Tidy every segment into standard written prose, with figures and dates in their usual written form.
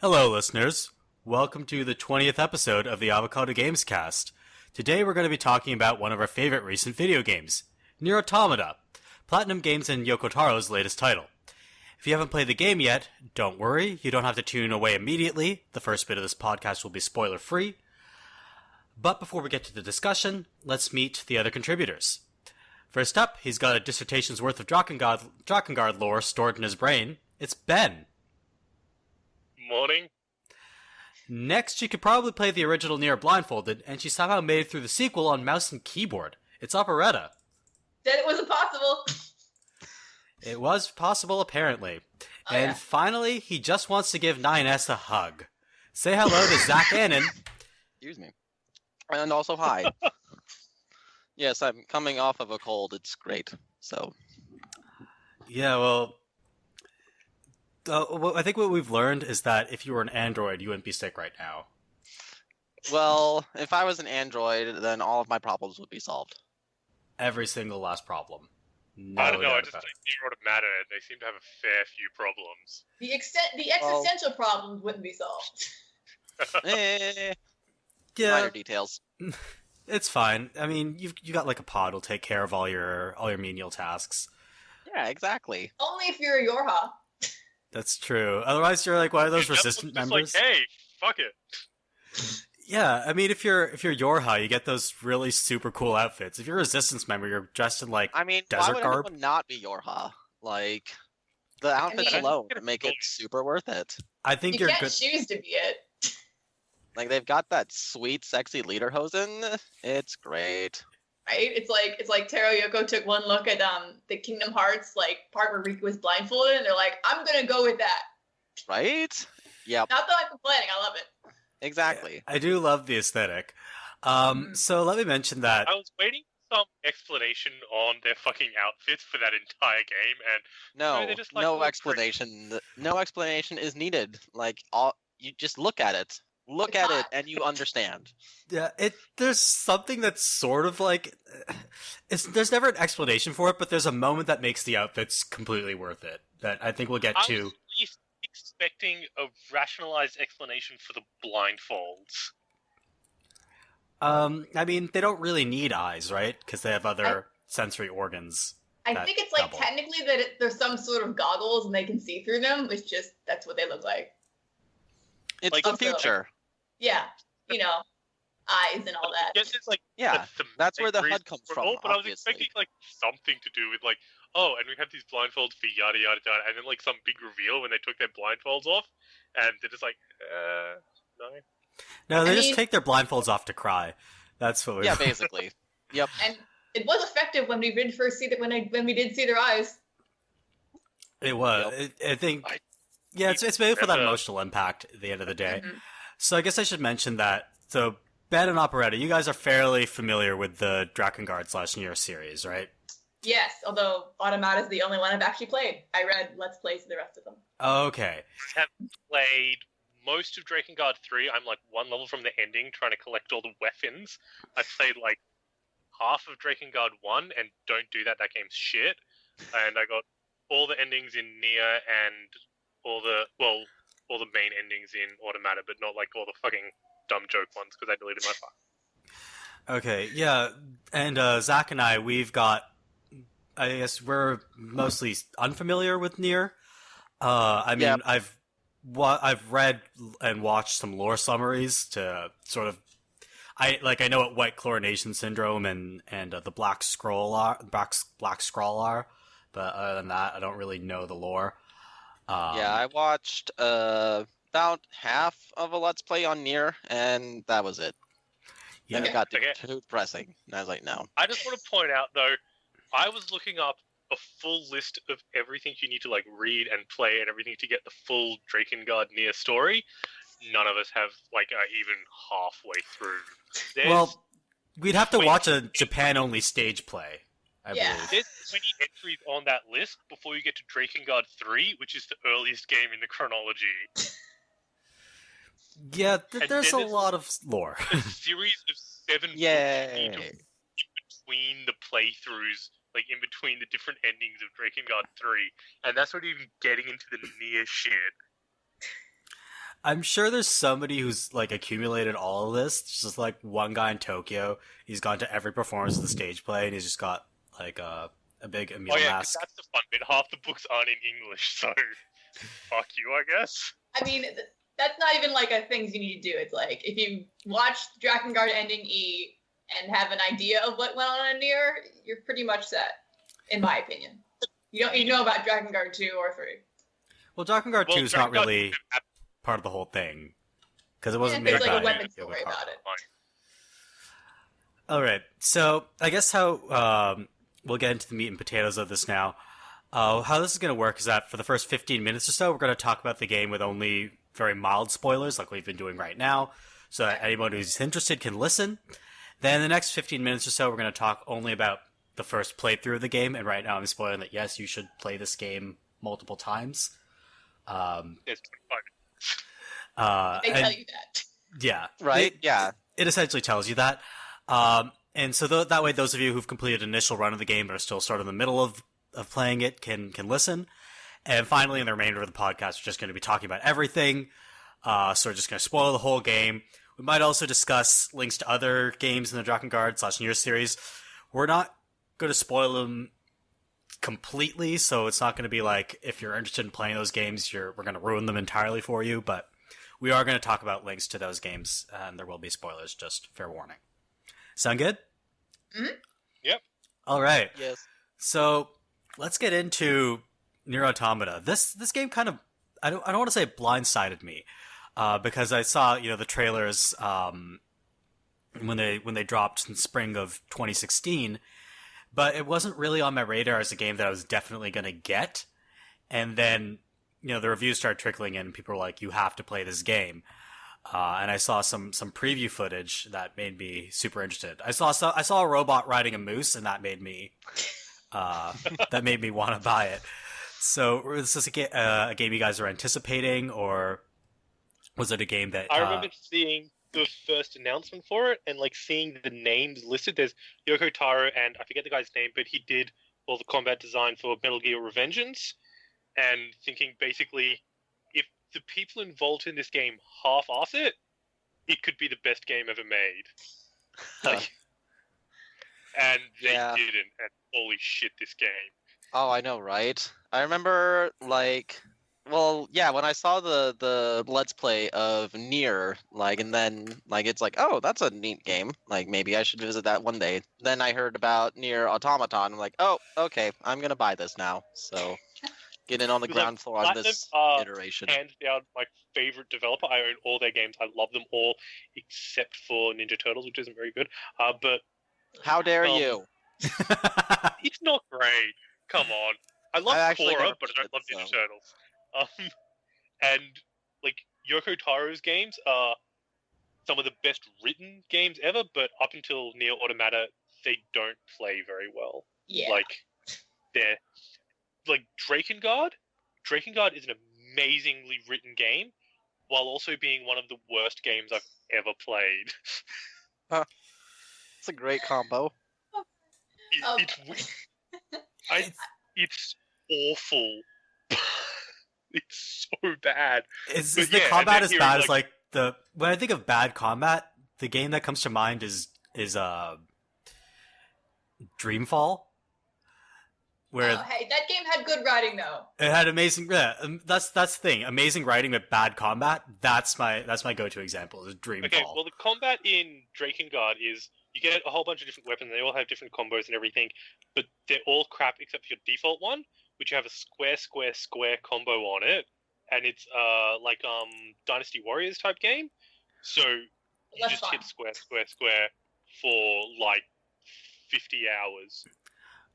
Hello, listeners. Welcome to the 20th episode of the Avocado Games Cast. Today we're going to be talking about one of our favorite recent video games, Nier Automata, PlatinumGames and Yoko Taro's latest title. If you haven't played the game yet, don't worry, you don't have to tune away immediately. The first bit of this podcast will be spoiler-free. But before we get to the discussion, let's meet the other contributors. First up, he's got a dissertation's worth of Drakengard lore stored in his brain. It's Ben. Morning. Next, she could probably play the original Nier blindfolded, and she somehow made it through the sequel on mouse and keyboard. It's Operetta. Said it wasn't possible. It was possible, apparently. Oh, And yeah. finally, he just wants to give 9S a hug. Say hello to Zach Annan. Excuse me. And also, hi. Yes, I'm coming off of a cold. It's great. So, Yeah, well, I think what we've learned is that if you were an android, you wouldn't be sick right now. well, if I was an android, then all of my problems would be solved. Every single last problem. No I don't know, I doubt just about think Nier Automata, they seem to have a fair few problems. The existential problems wouldn't be solved. Eh, Yeah, minor details. it's fine. I mean, you got like a pod will take care of all your menial tasks. Yeah, exactly. Only if you're a Yorha. That's true. Otherwise, you're like one of those Everyone's resistant just members. like, hey, fuck it. Yeah, I mean, if you're Yorha, you get those really super cool outfits. If you're a resistance member, you're dressed in like I mean, why desert would garb. anyone not be Yorha? Like, the outfits mean- alone make it super worth it. I think You you're can't good. choose to be it. Like, they've got that sweet, sexy lederhosen. It's great. Right? It's like Taro Yoko took one look at the Kingdom Hearts part where Riku was blindfolded, and they're like, I'm gonna go with that. Right? Yep, Not that I'm complaining, I love it. exactly. I do love the aesthetic. So let me mention that. I was waiting for some explanation on their fucking outfits for that entire game, and No, they're just like no little explanation. No explanation is needed. Like, you just look at it. Look It's at it, hot. and you understand. Yeah, there's something that's sort of like there's never an explanation for it, but there's a moment that makes the outfits completely worth it. That I think we'll get I to. was at least expecting a rationalized explanation for the blindfolds. I mean, they don't really need eyes, right? Because they have other sensory organs. I That think it's like double. technically that there's some sort of goggles and they can see through them. It's just that's what they look like. It's Like, the also- future. Yeah, eyes and all that. Yes, it's like Yeah, a that's where the thematic HUD comes reason for from, it all, but I was obviously. expecting like something to do with like, oh, and we have these blindfolds for yada yada yada, and then like some big reveal when they took their blindfolds off, and they're just like, no. No, they I just mean- take their blindfolds off to cry. That's what we. Yeah, basically. Yep. And it was effective when we did first see that when we did see their eyes. It was. I think. Yeah, it's made for that emotional impact at the end of the day. Mhm. So I guess I should mention that. So Ben and Operetta, you guys are fairly familiar with the Drakengard / Nier series, right? Yes, although Automata is the only one I've actually played. I read Let's Plays of the rest of them. Okay. I have played most of Drakengard 3. I'm like one level from the ending trying to collect all the weapons. I played like half of Drakengard 1 and don't do that. That game's shit. And I got all the endings in Nier and all the main endings in Automata, but not like all the fucking dumb joke ones because I deleted my file. Okay, yeah. And Zach and I, I guess we're mostly unfamiliar with Nier. I mean, Yeah. I've read and watched some lore summaries to sort of. I know what White Chlorination Syndrome and the Black Scroll are, Black Scroll are, but other than that, I don't really know the lore. Yeah, I watched about half of a Let's Play on Nier, and that was it. And Yeah. it got Okay. too depressing. And I was like, no. I just want to point out though, I was looking up a full list of everything you need to like read and play and everything to get the full Drakengard Nier story. None of us have like even halfway through. There's, Well, we'd have to Wait. watch a Japan-only stage play, I Yeah. believe. there's 20 entries on that list before you get to Drakengard 3, which is the earliest game in the chronology. Yeah, And there's a then there's- lot of lore. A series of 7 books you Yay. need to read in between the playthroughs, like in between the different endings of Drakengard 3, and that's not even getting into the Nier shit. I'm sure there's somebody who's like accumulated all of this. It's just like one guy in Tokyo. He's gone to every performance of the stage play, and he's just got like a big Emil Oh yeah, 'cause mask. that's the fun bit. Half the books aren't in English, so fuck you, I guess. I mean, that's not even like a things you need to do. It's like if you watch Drakengard ending E and have an idea of what went on in Nier, you're pretty much set, in my opinion. You don't need to know about Drakengard 2 or 3. Well, Drakengard 2 is not Drakengard really didn't have- part of the whole thing because it wasn't There's made like by a weapon Yoko story Taro. about it. All right, so I guess how we'll get into the meat and potatoes of this now. How this is going to work is that for the first 15 minutes or so, we're going to talk about the game with only very mild spoilers, like we've been doing right now, so that anyone who's interested can listen. Then the next 15 minutes or so, we're going to talk only about the first playthrough of the game, and right now I'm spoiling that yes, you should play this game multiple times. There's 25. They And- tell you that. yeah, Right? Yeah. it essentially tells you that. And so that way, those of you who've completed an initial run of the game but are still sort of in the middle of playing it can listen. And finally, in the remainder of the podcast, we're just going to be talking about everything. So we're just going to spoil the whole game. We might also discuss links to other games in the Drakengard/Nier series. We're not going to spoil them completely, so it's not going to be like if you're interested in playing those games, we're going to ruin them entirely for you. But we are going to talk about links to those games, and there will be spoilers. Just fair warning. Sound good? Mhm. Yep. All right. Yes. So let's get into Nier Automata. This game kind of I don't want to say it blindsided me because I saw the trailers when they dropped in spring of 2016, but it wasn't really on my radar as a game that I was definitely going to get. And then the reviews started trickling in, and people were like, "You have to play this game." And I saw some preview footage that made me super interested. I saw a robot riding a moose, and that made me want to buy it. So, is this a game you guys are anticipating, or was it a game that I remember seeing the first announcement for it and like seeing the names listed. There's Yoko Taro, and I forget the guy's name, but he did all the combat design for Metal Gear Revengeance. And thinking basically, if the people involved in this game half-ass it, it could be the best game ever made. And they Yeah. didn't. And holy shit, this game. Oh, I know, right? I remember, when I saw the Let's Play of Nier, and then, it's like, oh, that's a neat game. Maybe I should visit that one day. Then I heard about Nier Automata, and I'm like, oh, okay, I'm gonna buy this now. So, get in on the Because, ground floor on this Platinum, iteration. hands down, my favorite developer. I own all their games. I love them all, except for Ninja Turtles, which isn't very good. But How dare you? it's not great. Come on. I love I actually Korra, never but I don't love played it, Ninja so. Turtles. And Yoko Taro's games are some of the best written games ever, but up until Nier Automata, they don't play very well. Yeah. They're Drakengard. Drakengard is an amazingly written game, while also being one of the worst games I've ever played. It's a great combo. It's awful. It's so bad. Is But the yeah, combat and as then bad hearing, as like the when I think of bad combat, the game that comes to mind is Dreamfall, where Oh, hey, that game had good writing though. it had amazing. Yeah, that's the thing. Amazing writing with bad combat. That's my go-to example. Is Dreamfall. Okay, well, the combat in Drakengard is you get a whole bunch of different weapons, and they all have different combos and everything, but they're all crap except for your default one, which you have a square combo on it, and it's Dynasty Warriors type game. So you That's just fun. hit square for 50 hours,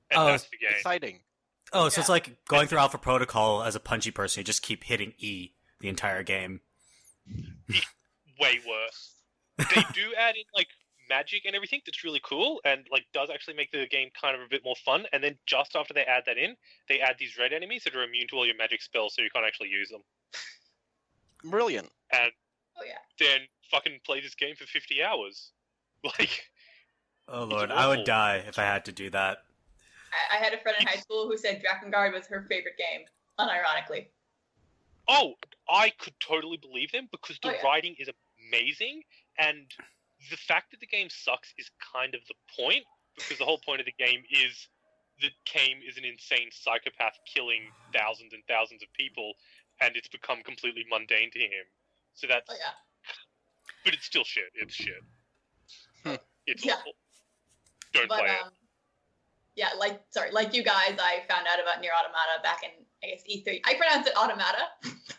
and Oh, that's the game. Exciting. Oh, so it's Yeah. like going through Alpha Protocol as a punchy person. You just keep hitting E the entire game. Way worse. They do add in magic and everything that's really cool and does actually make the game kind of a bit more fun, and then just after they add that in, they add these red enemies that are immune to all your magic spells, so you can't actually use them. Brilliant. And Oh yeah. then fucking play this game for 50 hours. Oh lord, I would awful. die if I had to do that. I had a friend in high school who said Drakengard was her favorite game, unironically. Oh, I could totally believe them because the Oh, yeah. writing is amazing, and the fact that the game sucks is kind of the point, because the whole point of the game is that Kame is an insane psychopath killing thousands and thousands of people, and it's become completely mundane to him. So that's... Oh yeah. But it's still shit. It's shit. It's Yeah. awful. Don't But play it. yeah, like you guys, I found out about Nier Automata back in, I guess, E3. I pronounce it Automata.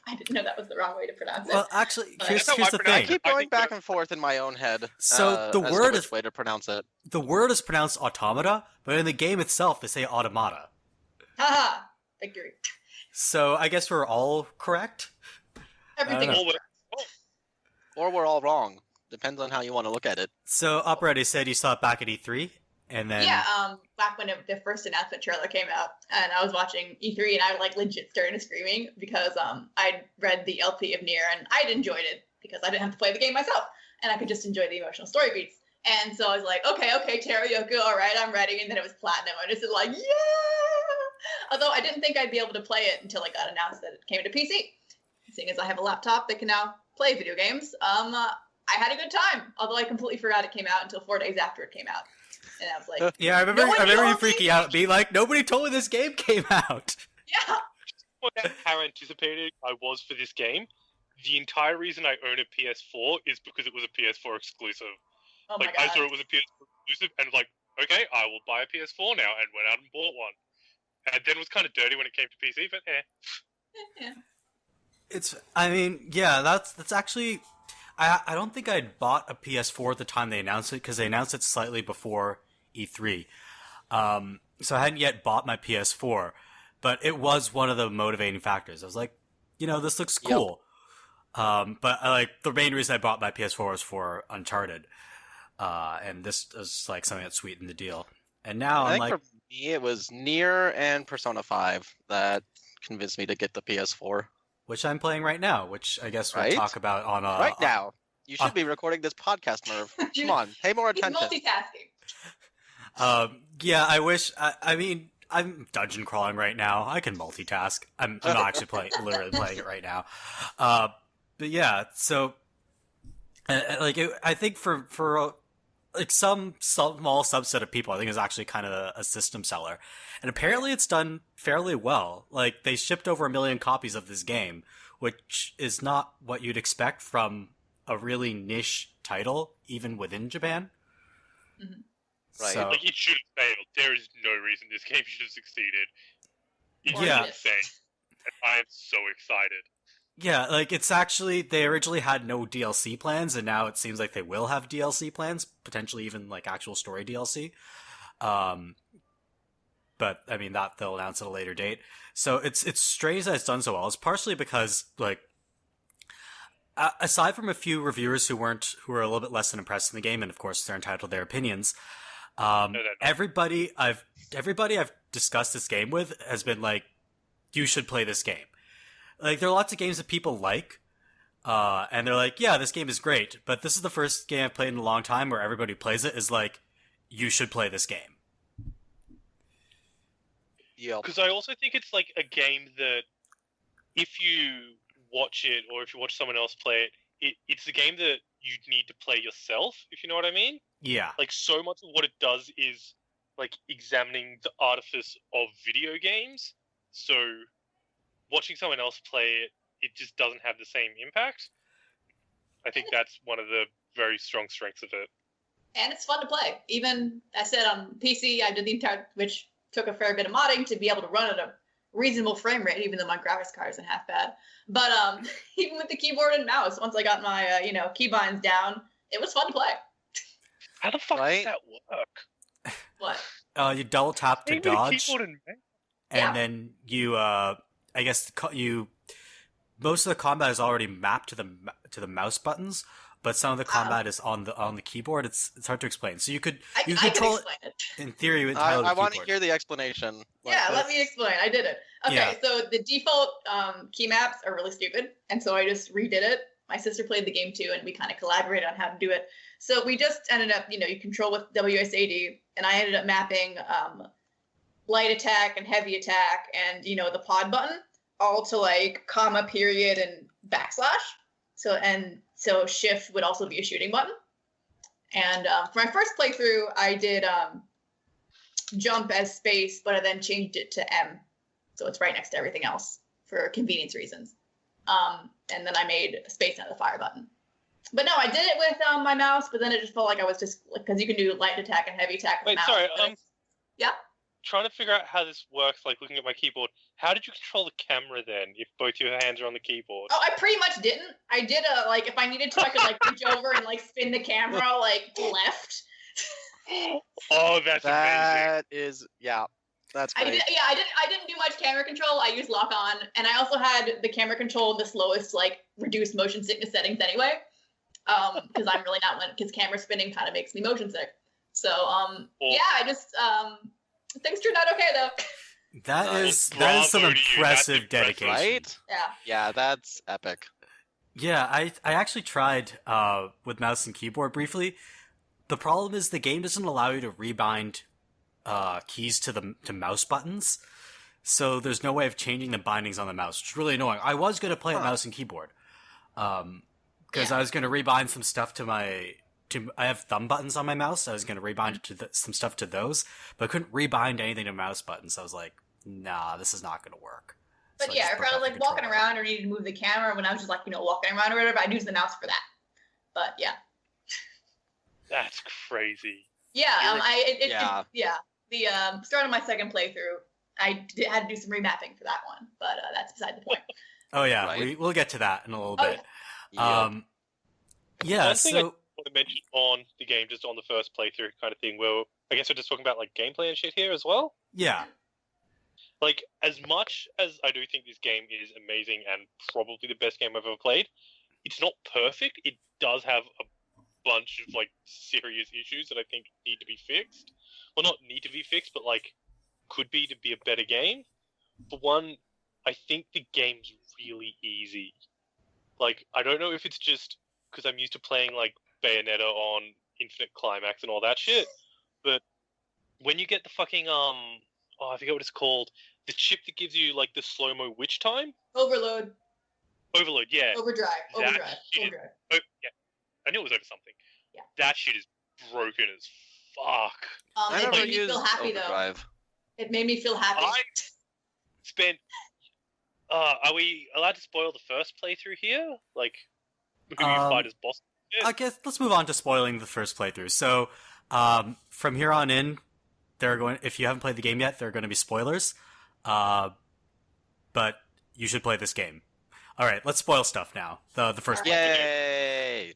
I didn't know that was the wrong way to pronounce it. Well, actually, But- here's That's how I the pronounce I thing. keep I going think back that- and forth in my own head. So the as word to which is- way to pronounce it. The word is pronounced automata, but in the game itself, they say automata. Haha, victory. So I guess we're all correct. Everything know. is Or we're all wrong. Depends on how you want to look at it. So Operetta said you saw it back at E3, and then Yeah, back when the first announcement trailer came out, and I was watching E3, and I legit started screaming because I'd read the LP of Nier, and I'd enjoyed it because I didn't have to play the game myself, and I could just enjoy the emotional story beats. And so I was like, okay, Taro, Yoko, all right, I'm ready. And then it was Platinum. I just like, yeah! Although I didn't think I'd be able to play it until it got announced that it came to PC. Seeing as I have a laptop that can now play video games, I had a good time. Although I completely forgot it came out until 4 days after it came out. And I was like, yeah, I remember. Nobody I remember you told me. freaking out, being like, "Nobody told me this game came out." yeah! How anticipated I was for this game. The entire reason I own a PS4 is because it was a PS4 exclusive. Oh my Like, god. I saw it was a PS4 exclusive, and was like, okay, I will buy a PS4 now, and went out and bought one. And then it was kind of dirty when it came to PC, but Yeah. It's. I mean, yeah, that's actually. I don't think I'd bought a PS4 at the time they announced it because they announced it slightly before E3. So I hadn't yet bought my PS4, but it was one of the motivating factors. I was like, this looks cool. But the main reason I bought my PS4 was for Uncharted, and this is like something that sweetened the deal. And now I I'm think like, for me, it was Nier and Persona 5 that convinced me to get the PS4. which I'm playing right now, which I guess we'll Right? talk about on Right now. You should be recording this podcast, Merv. Come on, pay more He's attention. multitasking. Yeah, I wish. I mean, I'm dungeon crawling right now. I can multitask. I'm not actually literally playing it right now. But yeah, so I think for some small subset of people, I think it's actually kind of a system seller, and apparently it's done fairly well. Like they shipped over 1 million copies of this game, which is not what you'd expect from a really niche title, even within Japan. Mhm. Right. So, like, it should have failed. There is no reason this game should have succeeded. It's Yeah. insane. And I am so excited. yeah, like it's actually they originally had no DLC plans, and now it seems like they will have DLC plans, potentially even like actual story DLC. But I mean that they'll announce at a later date. So it's strange that it's done so well. It's partially because like aside from a few reviewers who were a little bit less than impressed in the game, and of course they're entitled to their opinions. they're not. Everybody I've discussed this game with has been like, you should play this game. Like there are lots of games that people like, and they're like, yeah, this game is great, but this is the first game I've played in a long time where everybody who plays it is like, you should play this game. Yep. Because I also think it's like a game that if you watch it or if you watch someone else play it, it's a game that you need to play yourself, if you know what I mean. Yeah. Like, so much of what it does is like examining the artifice of video games. So watching someone else play it, it just doesn't have the same impact. I think that's one of the very strong strengths of it. And it's fun to play. Even, I said, on PC, I did the entire, which took a fair bit of modding to be able to run at a reasonable frame rate, even though my graphics card isn't half bad. But even with the keyboard and mouse, once I got my, keybinds down, it was fun to play. How the fuck Right? does that work? What? You double tap to Aim with a dodge, keyboard and mouse? and Yeah. then you, I guess most of the combat is already mapped to the mouse buttons, but some of the combat is on the keyboard. It's hard to explain. So you I can control explain it. in theory with I the want to keyboard. hear the explanation. Yeah, let me explain. I did it. Okay, Yeah. so the default key maps are really stupid, and so I just redid it. My sister played the game too, and we kind of collaborated on how to do it. So we just ended up, you control with WSAD, and I ended up mapping light attack and heavy attack and, the pod button. Alt to like comma, period, and backslash. So shift would also be a shooting button. And for my first playthrough, I did jump as space, but I then changed it to M, so it's right next to everything else for convenience reasons. And then I made a space out of the fire button. But no, I did it with my mouse, but then it just felt like I was just, because you can do light attack and heavy attack with Wait, mouse. sorry. Yeah? Trying to figure out how this works, like looking at my keyboard. How did you control the camera then, if both your hands are on the keyboard? Oh, I pretty much didn't. I did if I needed to, I could like reach over and like spin the camera like left. Oh, that's amazing. That is, yeah, that's great. I didn't do much camera control. I used lock on, and I also had the camera control in the slowest, like reduced motion sickness settings anyway. Because I'm really not one, because camera spinning kind of makes me motion sick. So yeah, I just things turned out okay though. That is some Bravo to you. impressive That's dedication. Right? Yeah. Yeah, that's epic. Yeah, I actually tried with mouse and keyboard briefly. The problem is the game doesn't allow you to rebind keys to mouse buttons, so there's no way of changing the bindings on the mouse, which is really annoying. I was going to play it mouse and keyboard, because I was going to rebind some stuff I have thumb buttons on my mouse. I was going to rebind some stuff to those, but I couldn't rebind anything to mouse buttons. So I was like, nah, this is not going to work. But So yeah, just if broke I was out the like walking controller. around or needed to move the camera when I was just like, walking around or whatever, I'd use the mouse for that. But yeah. That's crazy. Yeah, Yeah. The start of my second playthrough, I had to do some remapping for that one, but that's beside the point. Oh yeah, Right. we'll get to that in a little Oh, bit. Yeah. Yeah, One thing I so want to mention on the game, just on the first playthrough kind of thing, where I guess we're just talking about like gameplay and shit here as well. yeah, Like, as much as I do think this game is amazing and probably the best game I've ever played, it's not perfect. It does have a bunch of like serious issues that I think need to be fixed. Well, not need to be fixed, but like could be to be a better game. For one, I think the game's really easy. Like, I don't know if it's just because I'm used to playing like Bayonetta on Infinite Climax and all that shit, but when you get the fucking I forget what it's called, the chip that gives you like the slow-mo witch time? Overload, Overdrive, yeah. overdrive. Oh, yeah. I knew it was over something. Yeah. That shit is broken as fuck. I It never made me used feel happy Overdrive. though. It made me feel happy. I spent. Are we allowed to spoil the first playthrough here? Like, who you fight as boss? I guess let's move on to spoiling the first playthrough. So, from here on in, if you haven't played the game yet, there are going to be spoilers. But you should play this game. All right, let's spoil stuff now. The first All right. playthrough. Yay!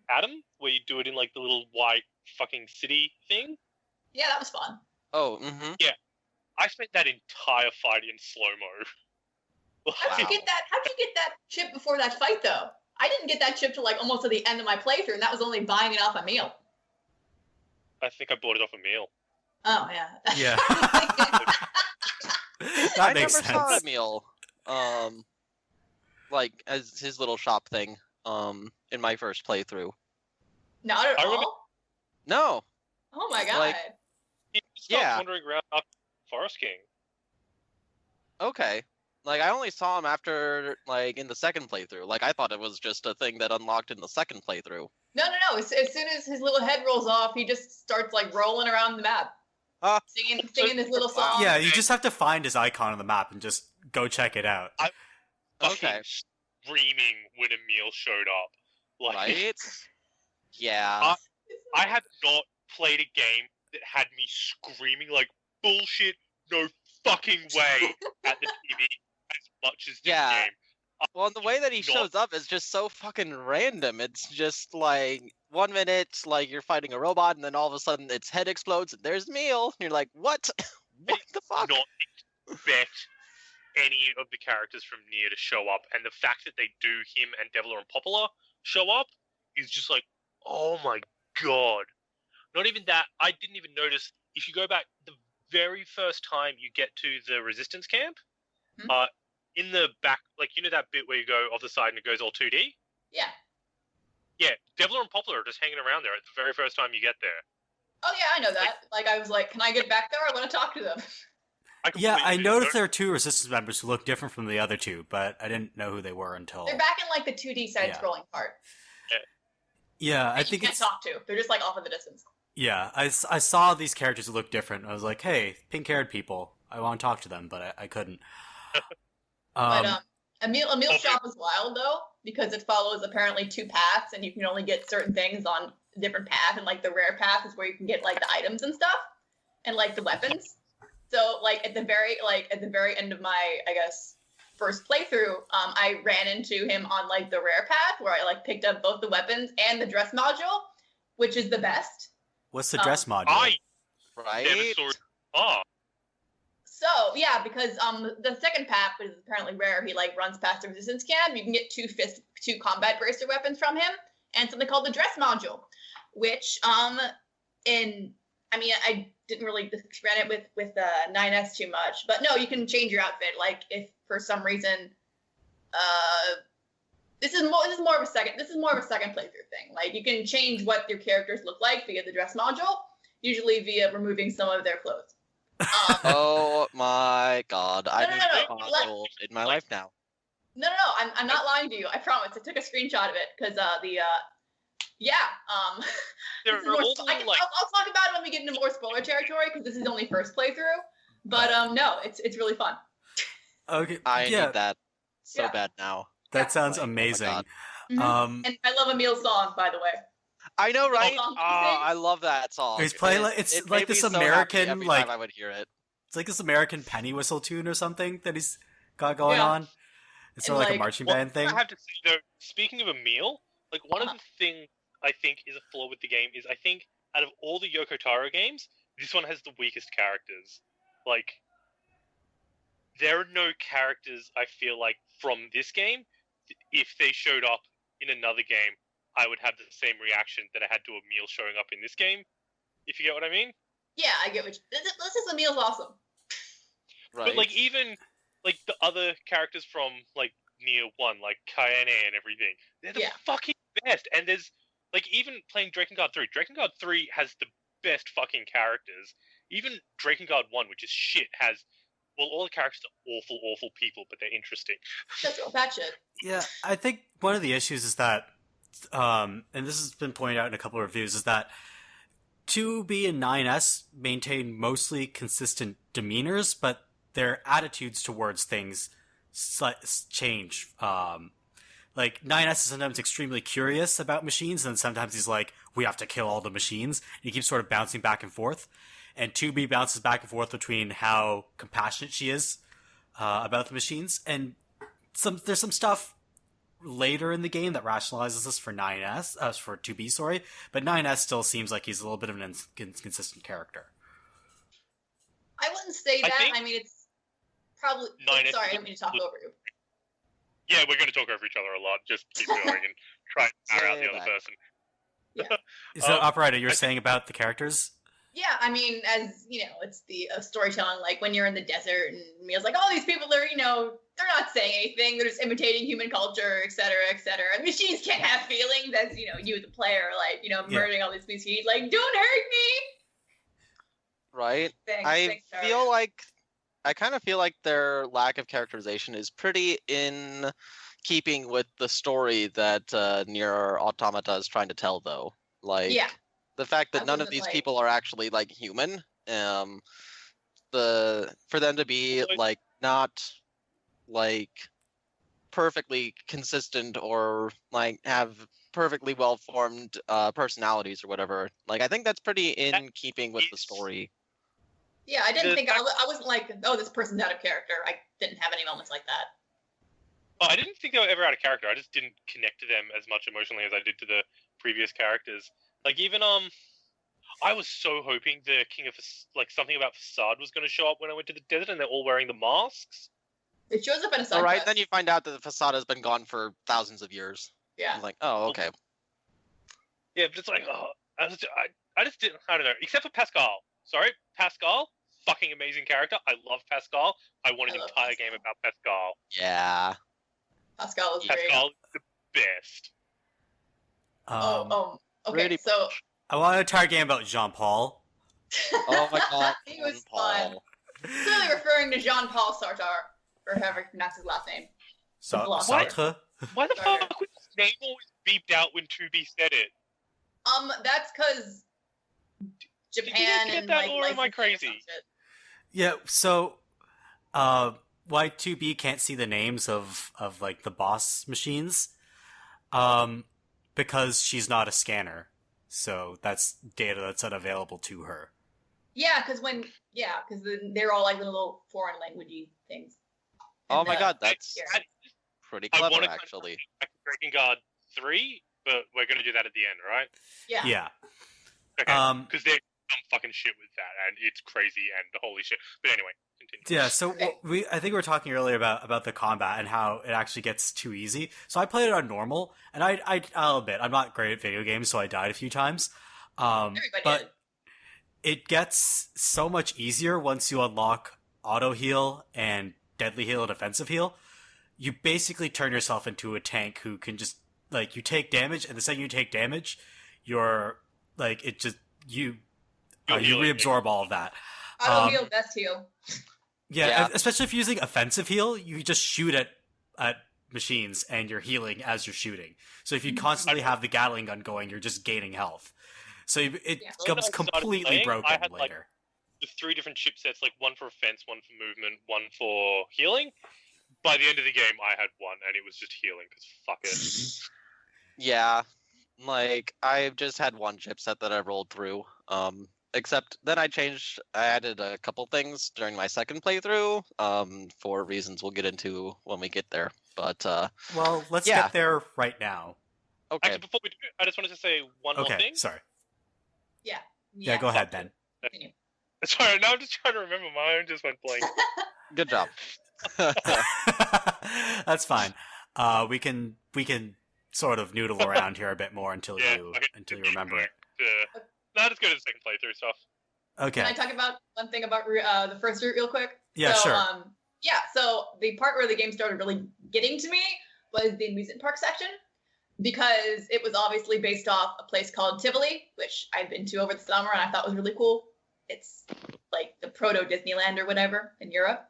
Adam, where you do it in like the little white fucking city thing. Yeah, that was fun. Oh, mm-hmm. I spent that entire fight in slow mo. How'd you get that? How'd you get that chip before that fight though? I didn't get that chip till like almost at the end of my playthrough, and that was only buying it off a meal. I think I bought it off a meal. Oh yeah. Yeah. I That makes never saw sense. Emil, like as his little shop thing, in my first playthrough. Not at I remember- all. No, Oh my god. like- He starts Yeah. wandering around up Forest King. okay. Like I only saw him after, like, in the second playthrough. Like I thought it was just a thing that unlocked in the second playthrough. No. As soon as his little head rolls off, he just starts like rolling around the map, Huh? singing this little song. Yeah, you just have to find his icon on the map and just go check it out. Fucking Okay. screaming when Emil showed up. Like, Right? Yeah. I have not played a game that had me screaming like bullshit, no fucking way at the TV as much as this Yeah. game. Well, and the way that he not- shows up is just so fucking random. It's just like 1 minute, like you're fighting a robot, and then all of a sudden its head explodes, and there's Meal. And you're like, what? What the fuck? Not expect any of the characters from Nier to show up, and the fact that they do him and Deviler and Popular show up is just like, oh my god. Not even that, I didn't even notice, if you go back the very first time you get to the resistance camp, Hmm? in the back, like, you know that bit where you go off the side and it goes all 2D? Yeah. Yeah, Deviler and Popular are just hanging around there at the very first time you get there. Oh yeah, I know that. Like I was like, can I get back there? I want to talk to them. Yeah, I completely noticed don't- there are two Resistance members who look different from the other two, but I didn't know who they were until. They're back in like the 2D side-scrolling part. Yeah, I That think you can't it's. talk to. They're just like off in the distance. Yeah, I saw these characters who look different. I was like, hey, pink-haired people. I want to talk to them, but I couldn't. But Emil's Okay. shop is wild though, because it follows apparently 2 paths, and you can only get certain things on a different path. And like the rare path is where you can get like the items and stuff, and like the weapons. So like at the very end of my, I guess, first playthrough, I ran into him on like the rare path where I like picked up both the weapons and the dress module, which is the best. What's the dress module? I Right? never saw it. Oh, So yeah, because the second path, which is apparently rare, he like runs past the resistance camp. You can get 2 combat bracer weapons from him, and something called the dress module, which I didn't really expand it with 9S too much, but no, you can change your outfit. Like if for some reason, this is more of a second playthrough thing. Like you can change what your characters look like via the dress module, usually via removing some of their clothes. Oh my god, I No, need no, a no, module in my life now. No, I'm not lying to you. I promise. I took a screenshot of it because there this is are more, all I'll like talk about it when we get into more spoiler territory because this is only first playthrough. But no, it's really fun. Okay, I yeah, need that so Yeah. bad now. that sounds Like, oh my amazing. God. And I love Emil's song, by the way. I know, right? song Oh, he sings? I love that song. He's playing like- it's it like made me this so happy American, every like- time I would hear it. It's like this American penny whistle tune or something that he's got going Yeah. on. It's sort of like a like, marching Well, band thing. I have to say though, speaking of Emil, like one of the things I think is a flaw with the game is I think out of all the Yoko Taro games, this one has the weakest characters. Like there are no characters I feel like from this game. If they showed up in another game, I would have the same reaction that I had to Emil showing up in this game. If you get what I mean. Yeah, I get what you. This is Emil's awesome. Right. But like even like the other characters from like Nier 1, like Kayane and everything, they're the Yeah. fucking best. And there's like even playing Drakengard 3. Drakengard 3 has the best fucking characters. Even Drakengard 1, which is shit, has all the characters are awful people, but they're interesting. That's all that shit. Yeah, I think one of the issues is that, and this has been pointed out in a couple of reviews, is that 2B and 9S maintain mostly consistent demeanors, but their attitudes towards things change. Like 9S is sometimes extremely curious about machines, and sometimes he's like, "We have to kill all the machines." And he keeps sort of bouncing back and forth. And 2B bounces back and forth between how compassionate she is about the machines, and there's some stuff later in the game that rationalizes this for 9S, for 2B, sorry, but 9S still seems like he's a little bit of an inconsistent character. I wouldn't say I that. think- I mean, it's probably. 9S Sorry, I is don't mean to talk over you. Yeah, we're going to talk over each other a lot. Just keep going and try and power out the Say other that. person. So, Um, Operetta, you're I saying about the characters? Yeah, I mean, as you know, it's the storytelling. Like when you're in the desert, and Mia's like, "Oh, these people are, they're not saying anything. They're just imitating human culture, et cetera, et cetera." And machines can't have feelings, as you, the player, like murdering all these machines. Like, don't hurt me. Right? Thanks, feel like I kind of feel like their lack of characterization is pretty in keeping with the story that Nier Automata is trying to tell, though. Like, Yeah. the fact that I none of wasn't, these like- people are actually like human. For them to be Like- like not like perfectly consistent or like have perfectly well formed personalities or whatever. Like, I think that's pretty in keeping with the is- story. Yeah, I didn't The think I wasn't like, oh, this person's out of character. I didn't have any moments like that. Oh, I didn't think they were ever out of character. I just didn't connect to them as much emotionally as I did to the previous characters. Like even I was so hoping the King of like something about Facade was going to show up when I went to the desert, and they're all wearing the masks. It shows up in a side All right, quest. then you find out that the facade has been gone for thousands of years. Yeah. I'm like, oh, okay. Yeah, but it's like, I just didn't. I don't know. Except for Pascal. Sorry, Pascal. Fucking amazing character. I love Pascal. I want an I love entire Pascal. game about Pascal. Yeah. Pascal is great. Pascal is the best. Okay, Pretty so I want an entire game about Jean Paul. Oh my god. He was Paul. fun. Clearly referring to Jean-Paul Sartre, or however you pronounce his last name. Sartre? Why the Sorry. fuck was his name always beeped out when 2B said it? That's because Japan get and that, like or am I licensing or crazy? some shit. Yeah, so why 2B can't see the names of like the boss machines? Because she's not a scanner. So that's data that's unavailable to her. Yeah, because they're all like little foreign languagey things. Oh And, my god, that's yeah. pretty I clever, wanna actually. Back to Breaking Guard 3, but we're gonna do that at the end, right? Yeah. Yeah. Okay. Because there's some fucking shit with that, and it's crazy and holy shit. But anyway, continue. Yeah, so I think we were talking earlier about the combat and how it actually gets too easy. So I played it on normal, and I'll admit I'm not great at video games, so I died a few times. Everybody But did. it gets so much easier once you unlock auto heal and deadly heal and offensive heal. You basically turn yourself into a tank who can just like you take damage, and the second you take damage, you're like it just you reabsorb all of that. Auto heal, best heal. Yeah, especially if you're using offensive heal, you just shoot at machines and you're healing as you're shooting. So if you constantly have the Gatling gun going, you're just gaining health. So it Yeah. becomes When I started completely playing, broken I had, later. The 3 different chipsets, like one for offense, one for movement, one for healing. By the end of the game, I had one, and it was just healing, because fuck it. Yeah, like I've just had one chipset that I rolled through. Except then I added a couple things during my second playthrough. For reasons we'll get into when we get there. But Well, let's yeah. get there right now. okay. Actually, before we do, I just wanted to say one more Okay, thing. sorry. Yeah. Yeah, go ahead, Ben. Continue. Sorry, now I'm just trying to remember. My own just went blank. Good job. That's fine. We can sort of noodle around here a bit more until Yeah, you okay. remember it. Now let's go to the second playthrough stuff. Okay. Can I talk about one thing about the first route real quick? Yeah, so, sure. So the part where the game started really getting to me was the amusement park section, because it was obviously based off a place called Tivoli, which I'd been to over the summer and I thought was really cool. It's like the proto Disneyland or whatever in Europe.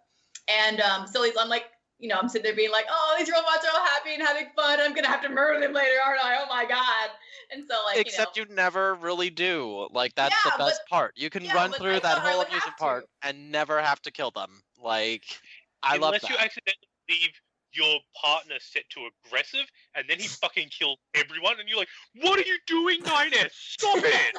And so I'm like, I'm sitting there being like, oh, these robots are all happy and having fun. I'm going to have to murder them later, aren't I? Oh my God. And so like, Except you never really do. Like that's Yeah, the best part. You can run but I through that thought I whole would amusement have park to. and never have to kill them. Like I love Unless that. you accidentally leave your partner set to aggressive, and then he fucking kills everyone, and you're like, what are you doing, Nines? Stop it!